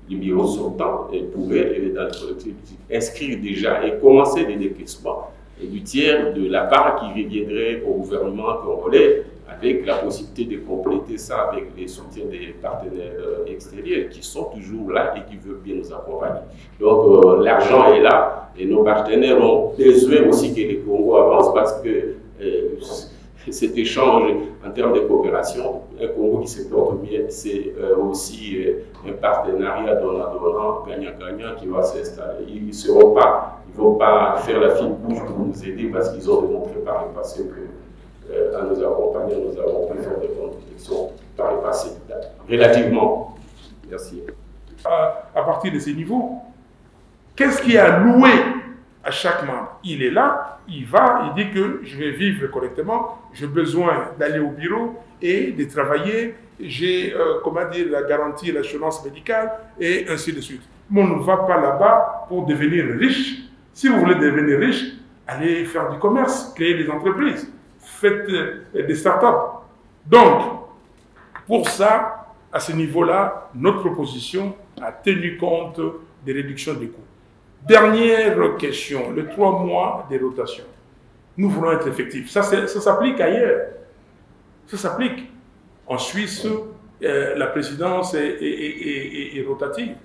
le bureau sortant, pourrait, dans le collectif, inscrire déjà et commencer des décaissements du tiers de la part qui reviendrait au gouvernement congolais, avec la possibilité de compléter ça avec les soutiens des partenaires extérieurs qui sont toujours là et qui veulent bien nous accompagner. Donc l'argent est là et nos partenaires ont besoin aussi que le Congo avance parce que cet échange en termes de coopération. Un Congo qui se porte bien, c'est aussi un partenariat donnant-donnant, gagnant-gagnant qui va s'installer. Ils ne vont pas faire la fine bouche pour nous aider parce qu'ils ont démontré par le passé que, en nous accompagnant, nous avons pu faire des contributions par le passé, relativement. Merci. À partir de ces niveaux, qu'est-ce qui est alloué à chaque membre? Il est là, il va, il dit que je vais vivre correctement, j'ai besoin d'aller au bureau et de travailler, j'ai, la garantie, l'assurance médicale, et ainsi de suite. Mais on ne va pas là-bas pour devenir riche. Si vous voulez devenir riche, allez faire du commerce, créer des entreprises, faites des startups. Donc, pour ça, à ce niveau-là, notre proposition a tenu compte des réductions des coûts. Dernière question, les 3 mois de rotation. Nous voulons être effectifs. Ça s'applique ailleurs. Ça s'applique. En Suisse, la présidence est rotative.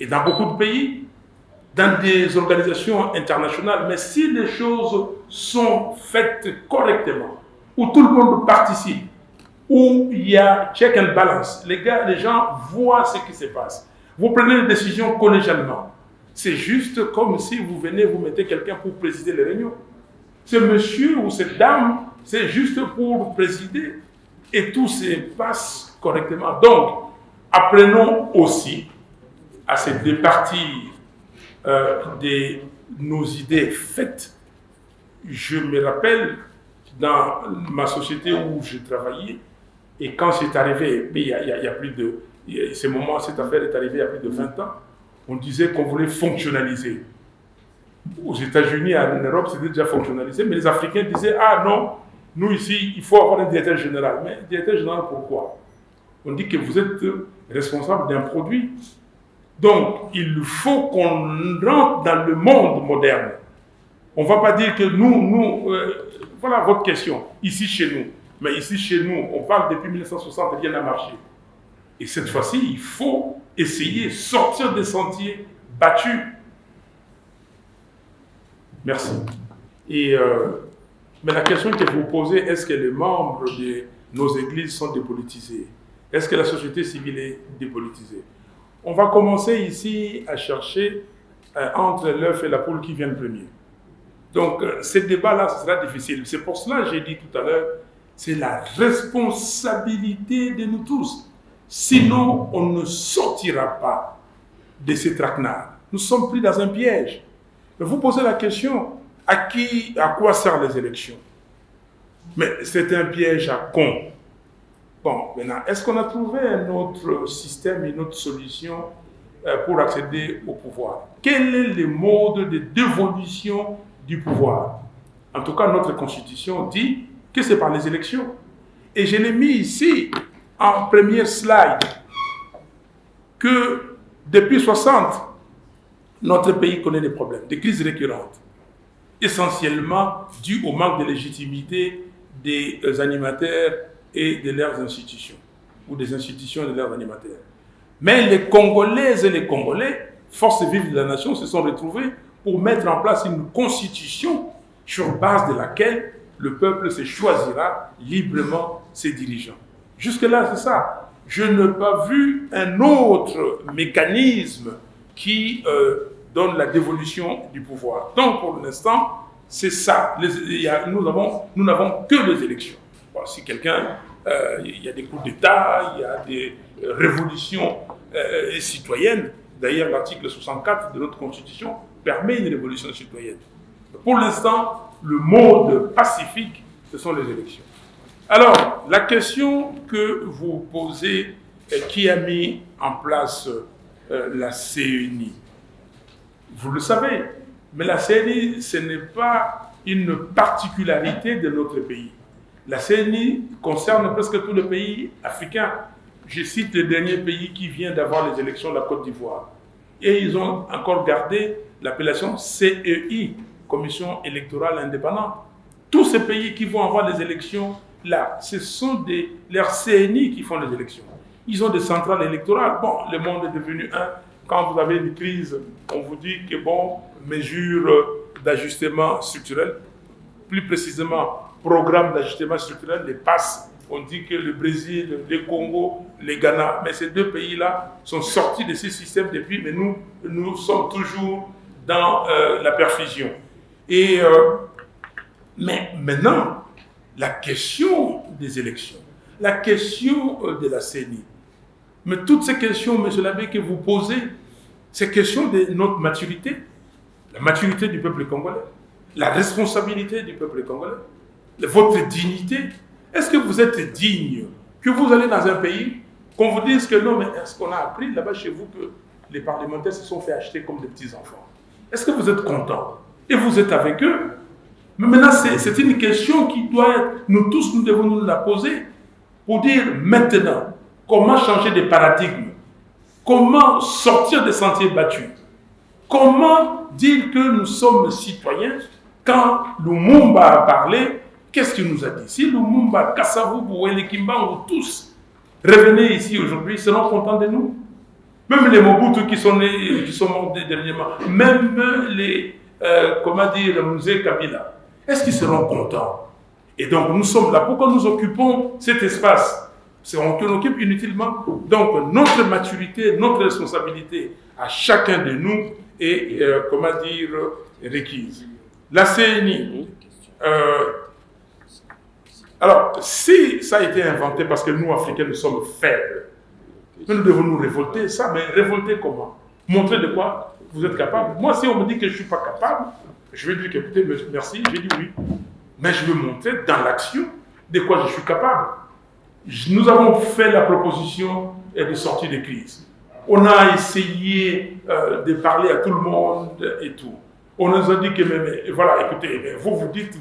Et dans beaucoup de pays, dans des organisations internationales, mais si les choses sont faites correctement, où tout le monde participe, où il y a check and balance, les gens voient ce qui se passe. Vous prenez les décisions collégialement. C'est juste comme si vous venez, vous mettez quelqu'un pour présider les réunions. Ce monsieur ou cette dame, c'est juste pour présider et tout se passe correctement. Donc, apprenons aussi à se départir de nos idées faites. Je me rappelle, dans ma société où j'ai travaillé, et quand c'est arrivé, il y a plus de... cette affaire est arrivée il y a plus de 20 ans, on disait qu'on voulait fonctionnaliser. Aux États-Unis, en Europe, c'était déjà fonctionnalisé, mais les Africains disaient, ah non, nous ici, il faut avoir un directeur général. Mais directeur général, pourquoi? On dit que vous êtes responsable d'un produit. Donc, il faut qu'on rentre dans le monde moderne. On ne va pas dire que voilà votre question, ici chez nous. Mais ici chez nous, on parle depuis 1960, rien n'a marché. Et cette fois-ci, il faut essayer de sortir des sentiers battus. Merci. Mais la question que vous posez, est-ce que les membres de nos églises sont dépolitisés? Est-ce que la société civile est dépolitisée? On va commencer ici à chercher entre l'œuf et la poule qui vient le premier. Donc, ce débat-là, ce sera difficile. C'est pour cela que j'ai dit tout à l'heure, c'est la responsabilité de nous tous. Sinon, on ne sortira pas de ces traquenards. Nous sommes pris dans un piège. Mais vous posez la question, à quoi servent les élections? Mais c'est un piège à con. Bon, maintenant, est-ce qu'on a trouvé un autre système, une autre solution pour accéder au pouvoir? Quel est le mode de dévolution du pouvoir? En tout cas, notre Constitution dit que c'est par les élections. Et je l'ai mis ici, en première slide, que depuis 60, notre pays connaît des problèmes, des crises récurrentes, essentiellement dues au manque de légitimité des animateurs et de leurs institutions, ou des institutions de leurs animateurs. Mais les Congolaises et les Congolais, forces vives de la nation, se sont retrouvés pour mettre en place une constitution sur base de laquelle le peuple se choisira librement ses dirigeants. Jusque-là, c'est ça. Je n'ai pas vu un autre mécanisme qui donne la dévolution du pouvoir. Donc, pour l'instant, c'est ça. Nous n'avons que les élections. Bon, si quelqu'un, il y a des coups d'État, il y a des révolutions citoyennes. D'ailleurs, l'article 64 de notre Constitution permet une révolution citoyenne. Pour l'instant, le mode pacifique, ce sont les élections. Alors, la question que vous posez, qui a mis en place la CENI? Vous le savez, mais la CENI, ce n'est pas une particularité de notre pays. La CENI concerne presque tous les pays africains. Je cite le dernier pays qui vient d'avoir les élections, la Côte d'Ivoire. Et ils ont encore gardé l'appellation CEI, Commission électorale indépendante. Tous ces pays qui vont avoir les élections, là, ce sont leurs CENI qui font les élections. Ils ont des centrales électorales. Bon, le monde est devenu un. Quand vous avez une crise, on vous dit que, bon, mesures d'ajustement structurel, plus précisément programmes d'ajustement structurel, les PASS. On dit que le Brésil, le Congo, le Ghana, mais ces deux pays-là sont sortis de ces systèmes depuis, mais nous sommes toujours dans la perfusion. Mais maintenant, la question des élections, la question de la CENI, mais toutes ces questions, M. l'abbé, que vous posez, ces questions de notre maturité, la maturité du peuple congolais, la responsabilité du peuple congolais, votre dignité. Est-ce que vous êtes digne que vous allez dans un pays, qu'on vous dise que non, mais est-ce qu'on a appris là-bas chez vous que les parlementaires se sont fait acheter comme des petits-enfants? Est-ce que vous êtes content? Et vous êtes avec eux? Mais maintenant, c'est une question qui doit être, nous tous, nous devons nous la poser pour dire maintenant, comment changer de paradigme? Comment sortir des sentiers battus? Comment dire que nous sommes citoyens quand Lumumba a parlé? Qu'est-ce qu'il nous a dit? Si Lumumba, Kasavubu, Wele Kimbangu, tous revenaient ici aujourd'hui, seront contents de nous. Même les Mobutu qui sont morts dernièrement, même les, Mzee Kabila, est-ce qu'ils seront contents? Et donc nous sommes là. Pourquoi nous occupons cet espace? On occupe inutilement. Donc notre maturité, notre responsabilité à chacun de nous est, requise. La CENI, alors si ça a été inventé parce que nous, Africains, nous sommes faibles, nous devons nous révolter, ça, mais révolter comment? Montrer de quoi vous êtes capable. Moi, si on me dit que je ne suis pas capable, je vais dire écoutez, merci, j'ai dit oui. Mais je veux montrer dans l'action de quoi je suis capable. Nous avons fait la proposition de sortie de crise. On a essayé de parler à tout le monde et tout. On nous a dit que, mais voilà, écoutez, mais vous dites.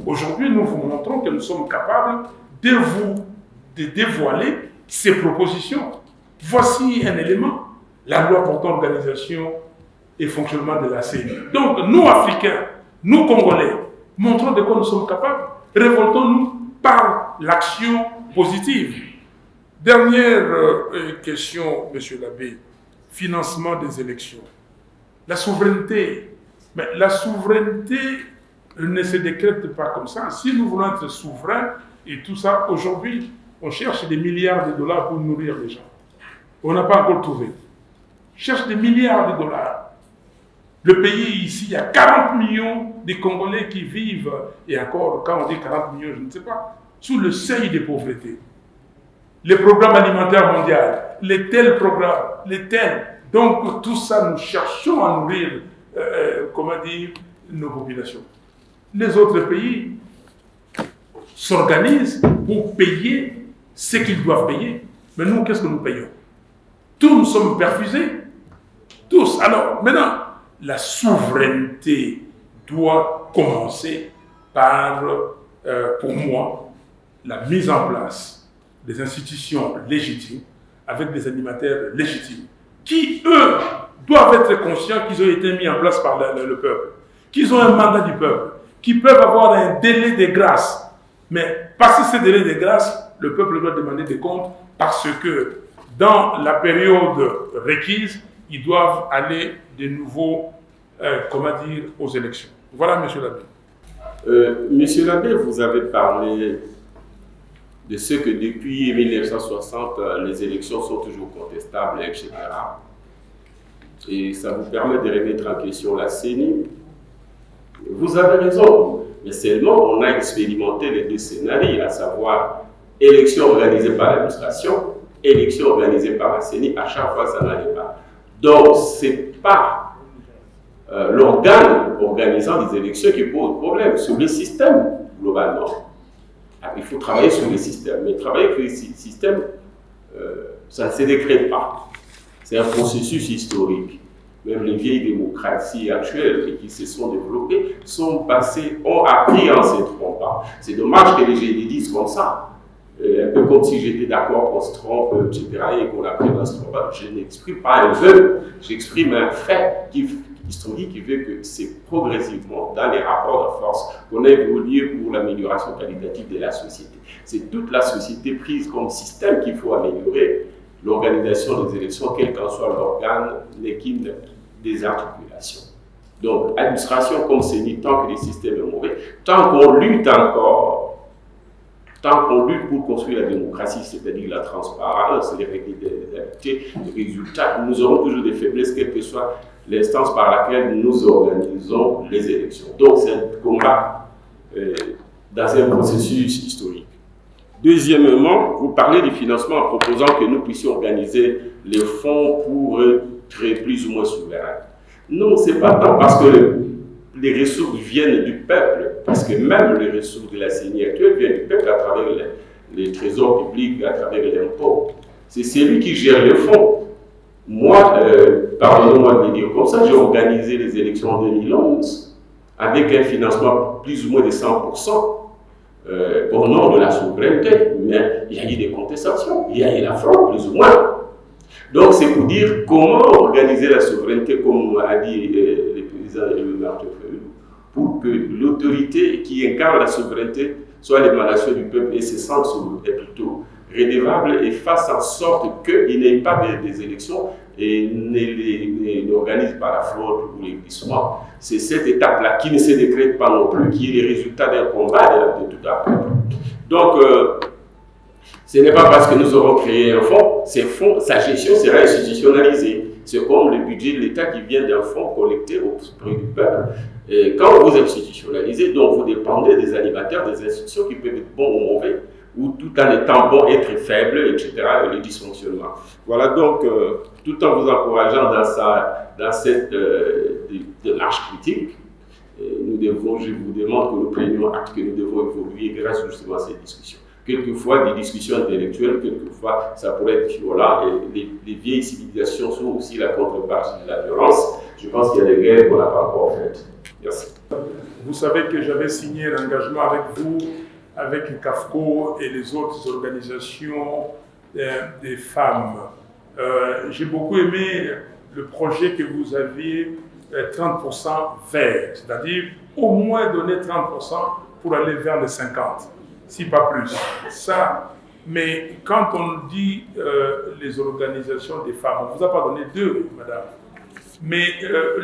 Aujourd'hui, nous vous montrons que nous sommes capables de dévoiler ces propositions. Voici un élément, la loi portant organisation et fonctionnement de la CENI. Donc, nous, Africains, nous, Congolais, montrons de quoi nous sommes capables. Révoltons-nous par l'action positive. Dernière question, Monsieur l'abbé, financement des élections. La souveraineté. Mais la souveraineté ne se décrète pas comme ça. Si nous voulons être souverains et tout ça, aujourd'hui, on cherche des milliards de dollars pour nourrir les gens. On n'a pas encore trouvé. On cherche des milliards de dollars. Le pays ici, il y a 40 millions de Congolais qui vivent, et encore, quand on dit 40 millions, je ne sais pas, sous le seuil de pauvreté. Les programmes alimentaires mondiaux, les tels programmes, les tels. Donc, tout ça, nous cherchons à nourrir, nos populations. Les autres pays s'organisent pour payer ce qu'ils doivent payer. Mais nous, qu'est-ce que nous payons? Tous nous sommes perfusés. Tous. Alors, maintenant, la souveraineté doit commencer par, pour moi, la mise en place des institutions légitimes avec des animateurs légitimes qui, eux, doivent être conscients qu'ils ont été mis en place par le peuple, qu'ils ont un mandat du peuple, qu'ils peuvent avoir un délai de grâce. Mais passer ce délai de grâce, le peuple doit demander des comptes parce que dans la période requise, ils doivent aller de nouveau, aux élections. Voilà, Monsieur l'abbé. Monsieur l'abbé, vous avez parlé de ce que depuis 1960, les élections sont toujours contestables, etc. Et ça vous permet de remettre en question la CENI. Vous avez raison, mais seulement on a expérimenté les deux scénarios, à savoir élection organisée par l'administration, élection organisée par la CENI, à chaque fois ça n'allait pas. Donc ce n'est pas l'organe organisant des élections qui pose problème, c'est le système globalement. Il faut travailler sur le système, mais travailler sur le système, ça ne se décrète pas. C'est un processus historique. Même les vieilles démocraties actuelles qui se sont développées ont appris en se trompant. C'est dommage que les gens disent comme ça. Un peu comme si j'étais d'accord qu'on se trompe, etc. et qu'on apprenne à se tromper. Je n'exprime pas un vœu, j'exprime un fait historique qui veut que c'est progressivement dans les rapports de force qu'on a évolué pour l'amélioration qualitative de la société. C'est toute la société prise comme système qu'il faut améliorer. L'organisation des élections, quel qu'en soit l'organe, n'est qu'une désarticulation. Donc, administration comme CENI, tant que le système est mauvais, tant qu'on lutte encore, tant qu'on lutte pour construire la démocratie, c'est-à-dire la transparence, les régularités, les résultats, nous aurons toujours des faiblesses, quelle que soit l'instance par laquelle nous organisons les élections. Donc, c'est un combat dans un processus historique. Deuxièmement, vous parlez du financement en proposant que nous puissions organiser les fonds pour être plus ou moins souverains. Non, ce n'est pas tant parce que les ressources viennent du peuple, parce que même les ressources de la CENI actuelle viennent du peuple à travers les trésors publics, à travers l'impôt. C'est celui qui gère les fonds. Moi, pardonnez-moi de le dire comme ça, j'ai organisé les élections en 2011 avec un financement plus ou moins de 100%. Au nom de la souveraineté, mais il y a eu des contestations, il y a eu la fraude, plus ou moins. Donc c'est pour dire comment organiser la souveraineté, comme a dit le président Louis Martefeuille, pour que l'autorité qui incarne la souveraineté soit l'émanation du peuple et se sente plutôt redevable et fasse en sorte qu'il n'y ait pas des élections et n'organise pas la fraude ou les glissements. C'est cette étape-là qui ne se décrète pas non plus, qui est le résultat d'un combat de tout à l'heure. Donc, ce n'est pas parce que nous aurons créé un fonds, sa gestion sera institutionnalisée. C'est comme le budget de l'État qui vient d'un fonds collecté auprès du peuple. Et quand vous institutionnalisez, donc vous dépendez des animateurs, des institutions qui peuvent être bons ou mauvais, ou tout en étant bon, être faible, etc., et le dysfonctionnement. Voilà donc, tout en vous encourageant dans cette démarche critique, je vous demande que nous prenions acte que nous devons évoluer grâce justement à ces discussions. Quelquefois, des discussions intellectuelles, quelquefois, ça pourrait être violent, et les vieilles civilisations sont aussi la contrepartie de la violence. Je pense qu'il y a des guerres qu'on n'a pas encore faites. Merci. Vous savez que j'avais signé l'engagement avec vous, avec CAFCO et les autres organisations des femmes. J'ai beaucoup aimé le projet que vous aviez 30% vert, c'est-à-dire au moins donner 30% pour aller vers les 50%, si pas plus. Ça, mais quand on dit les organisations des femmes, on ne vous a pas donné deux, madame, mais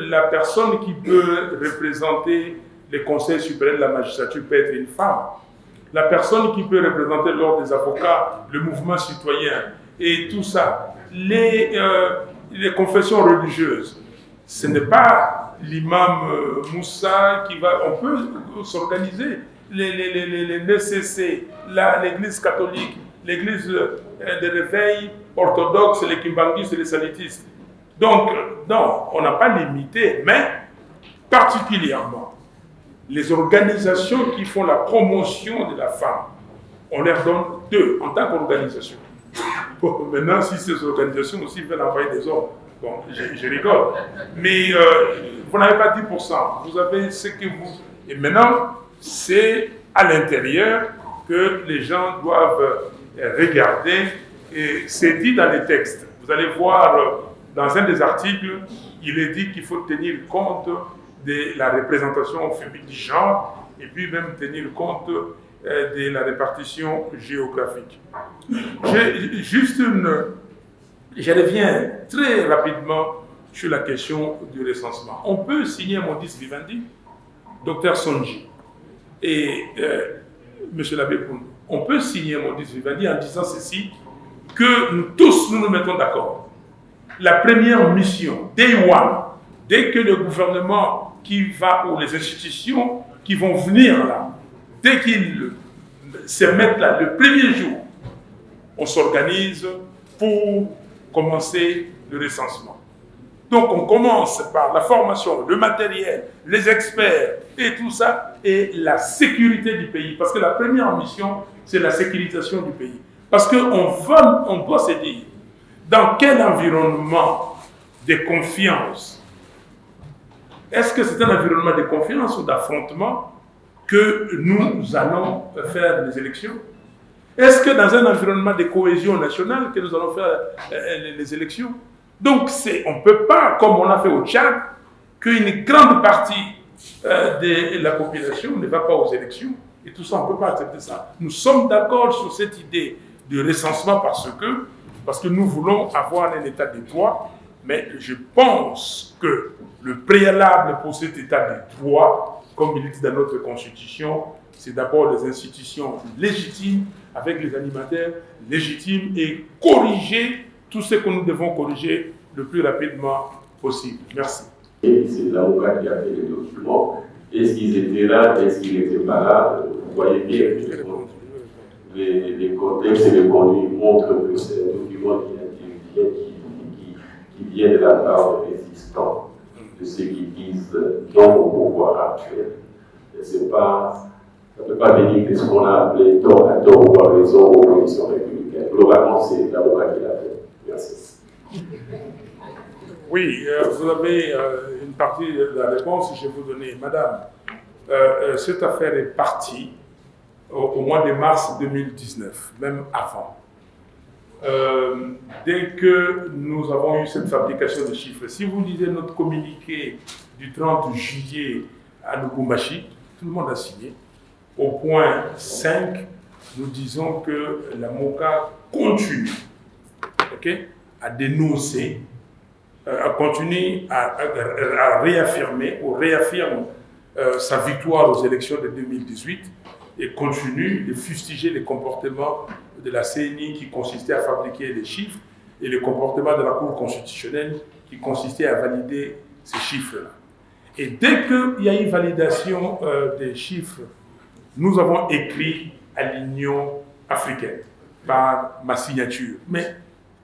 la personne qui peut représenter les conseils supérieurs de la magistrature peut être une femme. La personne qui peut représenter l'ordre des avocats, le mouvement citoyen et tout ça, les confessions religieuses, ce n'est pas l'imam Moussa qui va... On peut s'organiser, les NCC, l'église catholique, l'église de réveil orthodoxe, les kimbanguistes et les sanitistes. Donc, non, on n'a pas limité, mais particulièrement, les organisations qui font la promotion de la femme, on leur donne deux en tant qu'organisation. Bon, maintenant, si ces organisations aussi veulent envoyer des hommes, bon, je rigole. Mais vous n'avez pas 10%, vous avez ce que vous... Et maintenant, c'est à l'intérieur que les gens doivent regarder, et c'est dit dans les textes. Vous allez voir, dans un des articles, il est dit qu'il faut tenir compte de la représentation féminine du genre, et puis même tenir compte de la répartition géographique. Je reviens très rapidement sur la question du recensement. On peut signer un modus vivendi, Dr Sonji et M. l'abbé Poundou. On peut signer un modus vivendi en disant ceci, que nous tous nous mettons d'accord. La première mission, day one, dès que le gouvernement qui va, ou les institutions qui vont venir là, dès qu'ils se mettent là, le premier jour, on s'organise pour commencer le recensement. Donc on commence par la formation, le matériel, les experts et tout ça, et la sécurité du pays. Parce que la première mission, c'est la sécurisation du pays. Parce qu'on doit se dire, dans quel environnement de confiance, est-ce que c'est un environnement de confiance ou d'affrontement que nous allons faire les élections? Est-ce que dans un environnement de cohésion nationale que nous allons faire les élections? Donc on ne peut pas, comme on a fait au Tchad, qu'une grande partie de la population ne va pas aux élections. Et tout ça, on ne peut pas accepter ça. Nous sommes d'accord sur cette idée de recensement parce que nous voulons avoir un état de droit mais je pense que le préalable pour cet état de droit, comme il est dit dans notre Constitution, c'est d'abord les institutions légitimes, avec les animateurs légitimes, et corriger tout ce que nous devons corriger le plus rapidement possible. Merci. Et c'est l'avocat qui a fait les documents. Est-ce qu'ils étaient là, est-ce qu'ils n'étaient pas là? Vous voyez bien, les contextes et les contenus montrent que c'est un document qui vient de la part des résistants, de ceux qui disent non au pouvoir actuel. C'est pas, ça ne peut pas venir de ce qu'on a appelé tort à tort ou à raison aux commissions républicaines. Globalement, c'est l'avocat qui l'a fait. Merci. Oui, vous avez une partie de la réponse, je vais vous donner. Madame, cette affaire est partie au mois de mars 2019, même avant. Dès que nous avons eu cette fabrication de chiffres, si vous lisez notre communiqué du 30 juillet à Lubumbashi, tout le monde a signé. Au point 5, nous disons que la MOCA continue à dénoncer, continue à réaffirmer ou réaffirme sa victoire aux élections de 2018 et continue de fustiger les comportements de la CENI qui consistait à fabriquer des chiffres et le comportement de la Cour constitutionnelle qui consistait à valider ces chiffres-là. Et dès qu'il y a eu validation des chiffres, nous avons écrit à l'Union africaine par ma signature. Mais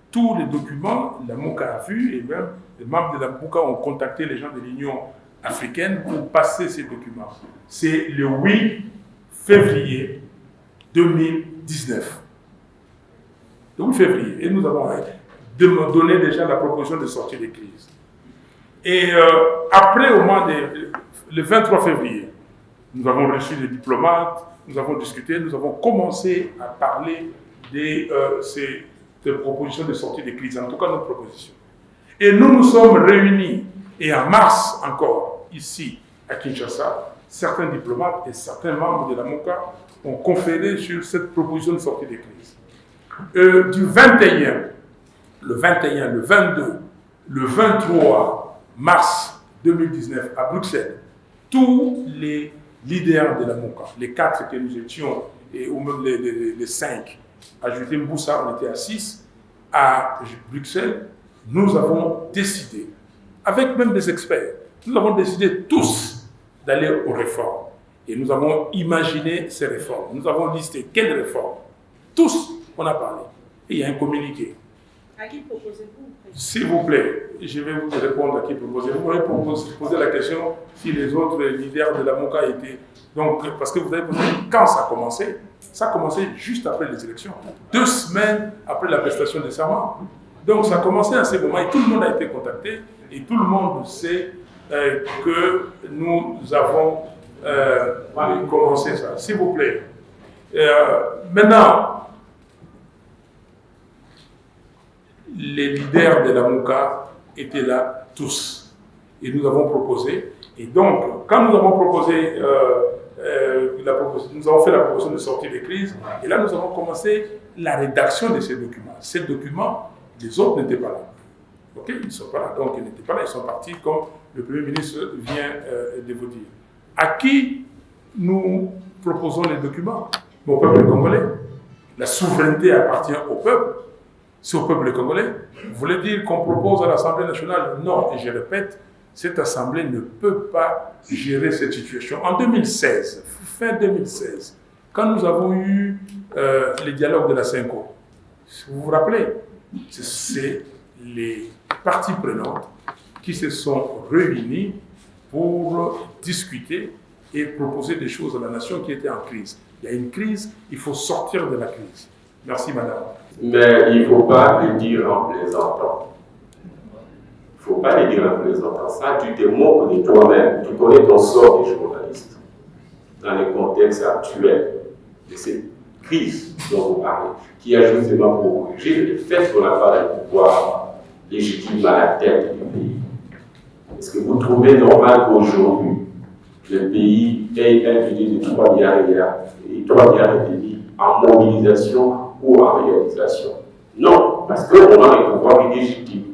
tous les documents, la MOCA a vu, et même les membres de la MOCA ont contacté les gens de l'Union africaine pour passer ces documents. C'est le 8 février 2019. Le 8 février. Et nous avons donné déjà la proposition de sortie des crises. Et après, au mois le 23 février, nous avons reçu des diplomates, nous avons discuté, nous avons commencé à parler de ces propositions de sortie des crises, en tout cas notre proposition. Et nous nous sommes réunis, et en mars encore, ici à Kinshasa, certains diplomates et certains membres de la MOCA ont conféré sur cette proposition de sortie des crises. Du 21, le 21, le 22, le 23 mars 2019 à Bruxelles, tous les leaders de la MOCA, les 4 que nous étions, et ou même les 5, ajouté Mboussa, on était à 6, à Bruxelles, nous avons décidé, avec même des experts, nous avons décidé tous d'aller aux réformes. Et nous avons imaginé ces réformes. Nous avons listé quelles réformes. Tous, on a parlé. Et il y a un communiqué. À qui proposez-vous? S'il vous plaît, je vais vous répondre à qui proposez-vous. Vous pouvez poser la question si les autres leaders de la MOCA étaient... Donc, parce que vous avez posé quand ça a commencé. Ça a commencé juste après les élections. 2 semaines après la prestation des serments. Donc, ça a commencé à ce moment et tout le monde a été contacté et tout le monde sait que nous avons commencé ça. S'il vous plaît. Maintenant, les leaders de la MOCA étaient là tous. Et nous avons proposé. Et donc, quand nous avons proposé, nous avons fait la proposition de sortie des crises, et là nous avons commencé la rédaction de ces documents. Ces documents, les autres n'étaient pas là. Ok, ils ne sont pas là. Donc ils n'étaient pas là, ils sont partis comme le Premier ministre vient de vous dire. À qui nous proposons les documents? Au peuple congolais. La souveraineté appartient au peuple. C'est au peuple congolais. Vous voulez dire qu'on propose à l'Assemblée nationale? Non, et je répète, cette Assemblée ne peut pas gérer cette situation. En 2016, fin 2016, quand nous avons eu les dialogues de la CENCO, vous vous rappelez, c'est les parties prenantes qui se sont réunies pour discuter et proposer des choses à la nation qui était en crise. Il y a une crise, il faut sortir de la crise. Merci, madame. Mais il ne faut pas le dire en plaisantant. Il ne faut pas le dire en plaisantant. Ça, tu te moques de toi-même. Tu connais ton sort de journaliste. Dans le contexte actuel de cette crise dont vous parlez, qui a justement pour corriger le fait qu'on n'a pas de pouvoir légitime à la tête du pays. Est-ce que vous trouvez normal qu'aujourd'hui, le pays ait un budget de 3 milliards et 3 milliards et demi en mobilisation ou en réalisation? Non, parce qu'on a un pouvoir illégitime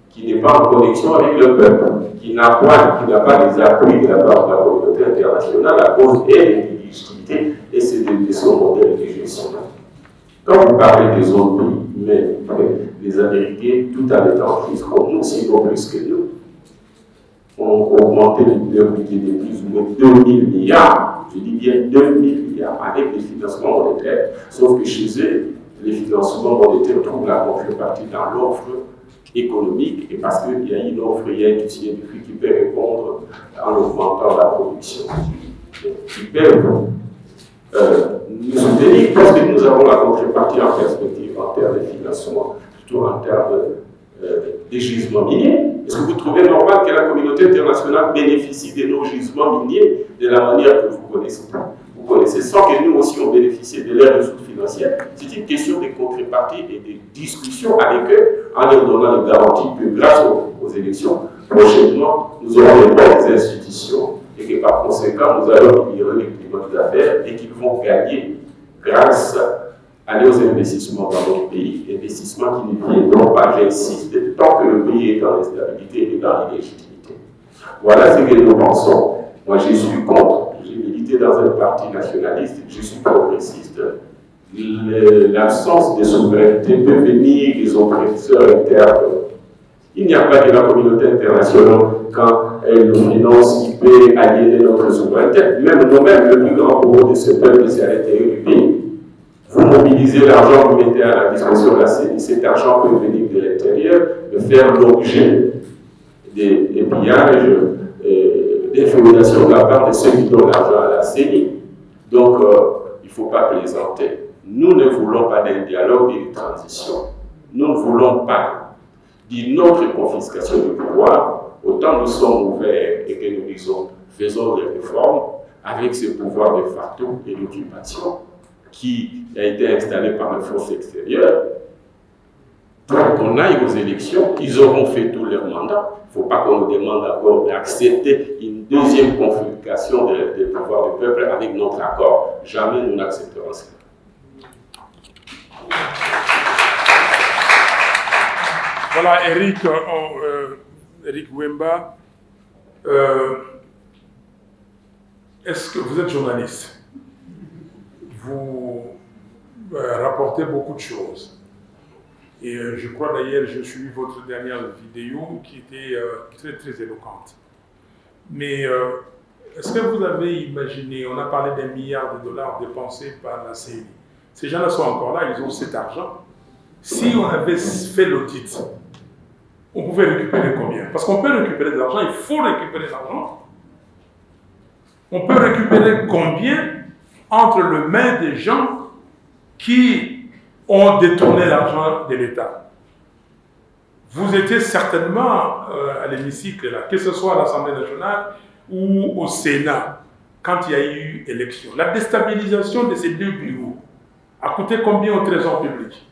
qui qui n'est pas en connexion avec le peuple, qui n'a pas les appuis de la part de la communauté internationale à cause de l'illégitimité et de son modèle de gestion. Quand vous parlez des autres pays, mais les Américains, tout en étant plus comme nous, sinon plus que nous, ont augmenté leur budget de plus ou moins 2000 milliards, je dis bien 2000 milliards, avec des financements monétaires, sauf que chez eux, les financements monétaires trouvent la contrepartie dans l'offre économique, et parce qu'il y a une offre, il y a une filière de prix qui peut répondre en augmentant la production. Ils peuvent nous soutenir parce que nous avons la contrepartie en perspective en termes de financement, plutôt en termes des gisements miniers. Est-ce que vous trouvez normal que la communauté internationale bénéficie de nos gisements miniers de la manière que vous connaissez, sans que nous aussi on bénéficie de leurs ressources financières? C'est une question de contrepartie et de discussion avec eux en leur donnant les garanties que grâce aux élections, prochainement, nous aurons les bonnes institutions et que par conséquent, nous allons améliorer les climats d'affaires et qu'ils vont gagner grâce à leurs investissements dans notre pays, investissements qui ne viendront pas, j'insiste, tant que le pays est dans l'instabilité et dans l'illégitimité. Voilà ce que nous pensons. Moi, je suis contre. J'ai milité dans un parti nationaliste, je suis progressiste. L'absence de souveraineté peut venir des oppresseurs internes. Il n'y a pas de la communauté internationale quand elle nous finance qui peut aliéner notre souveraineté. Même nous-mêmes, le plus grand bourreau de ce peuple, c'est à l'intérieur du pays. Vous mobilisez l'argent, vous mettez à la disposition de la CENI. Cet argent peut venir de l'intérieur, de faire l'objet des pillages, des fédérations de la part de ceux qui donnent l'argent à la CENI. Donc, il ne faut pas plaisanter. Nous ne voulons pas d'un dialogue et de transition. Nous ne voulons pas d'une autre confiscation du pouvoir. Autant nous sommes ouverts et que nous disons, faisons des réformes avec ce pouvoir de facto et d'occupation qui a été installé par les forces extérieures. Donc, on aille aux élections, ils auront fait tout leur mandat. Il ne faut pas qu'on nous demande encore d'accepter une deuxième confiscation des pouvoirs du peuple avec notre accord. Jamais nous n'accepterons cela. Voilà, Eric Wemba, est-ce que vous êtes journaliste? Vous rapportez beaucoup de choses. Et je crois d'ailleurs, j'ai suivi votre dernière vidéo qui était très très éloquente. Mais est-ce que vous avez imaginé, on a parlé d'1 milliard de dollars dépensés par la CENI. Ces gens-là sont encore là, ils ont cet argent. Si on avait fait l'audit, on pouvait récupérer combien? Parce qu'on peut récupérer de l'argent, il faut récupérer de l'argent. On peut récupérer combien entre les mains des gens qui ont détourné l'argent de l'État? Vous étiez certainement à l'hémicycle, là, que ce soit à l'Assemblée nationale ou au Sénat, quand il y a eu élection. La déstabilisation de ces deux bureaux a coûté combien au Trésor public?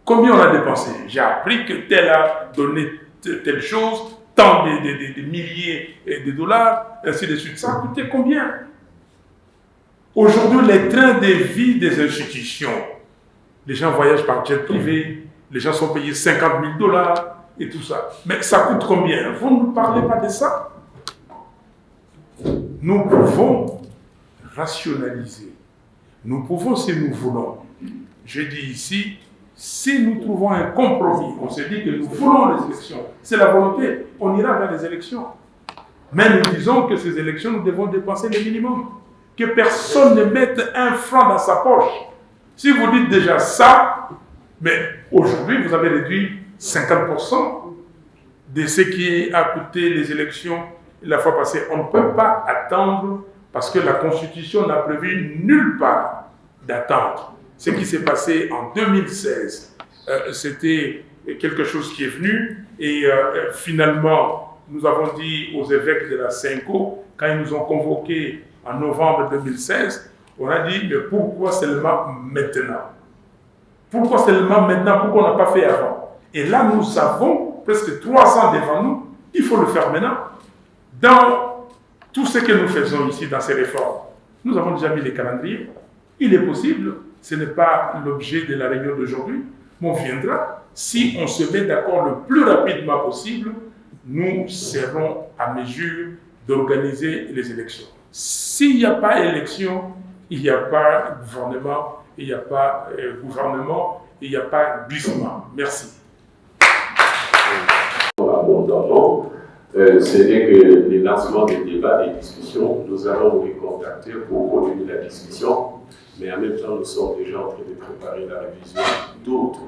Combien on a dépensé? J'ai appris que tel a donné telle chose, tant de milliers de dollars, ainsi de suite. Ça a coûté combien? Aujourd'hui, les trains de vie des institutions, les gens voyagent par jet privé, les gens sont payés 50 000 dollars et tout ça. Mais ça coûte combien? Vous ne parlez pas de ça? Nous pouvons rationaliser. Nous pouvons, si nous voulons. Je dis ici, si nous trouvons un compromis, on se dit que nous voulons les élections, c'est la volonté, on ira vers les élections. Mais nous disons que ces élections, nous devons dépenser le minimum. Que personne ne mette un franc dans sa poche. Si vous dites déjà ça, mais aujourd'hui, vous avez réduit 50% de ce qui a coûté les élections la fois passée. On ne peut pas attendre parce que la Constitution n'a prévu nulle part d'attendre. Ce qui s'est passé en 2016, c'était quelque chose qui est venu et finalement, nous avons dit aux évêques de la Cinco, quand ils nous ont convoqués en novembre 2016, on a dit, mais pourquoi seulement maintenant? Pourquoi seulement maintenant? Pourquoi on n'a pas fait avant? Et là, nous avons presque 3 ans devant nous, il faut le faire maintenant. Dans tout ce que nous faisons ici, dans ces réformes, nous avons déjà mis les calendriers. Il est possible, ce n'est pas l'objet de la réunion d'aujourd'hui, viendra. Si on se met d'accord le plus rapidement possible, nous serons à mesure d'organiser les élections. S'il n'y a pas élection, il n'y a pas gouvernement, il n'y a pas il n'y a pas glissement. Merci. Abondamment, ce n'est que le lancement des débats et discussions. Nous allons vous contacter pour continuer la discussion, mais en même temps, nous sommes déjà en train de préparer la révision d'autres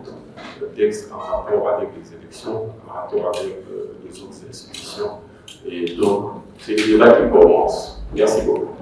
textes en rapport avec les élections, en rapport avec les autres institutions. Et donc, c'est le débat qui commence. Merci beaucoup.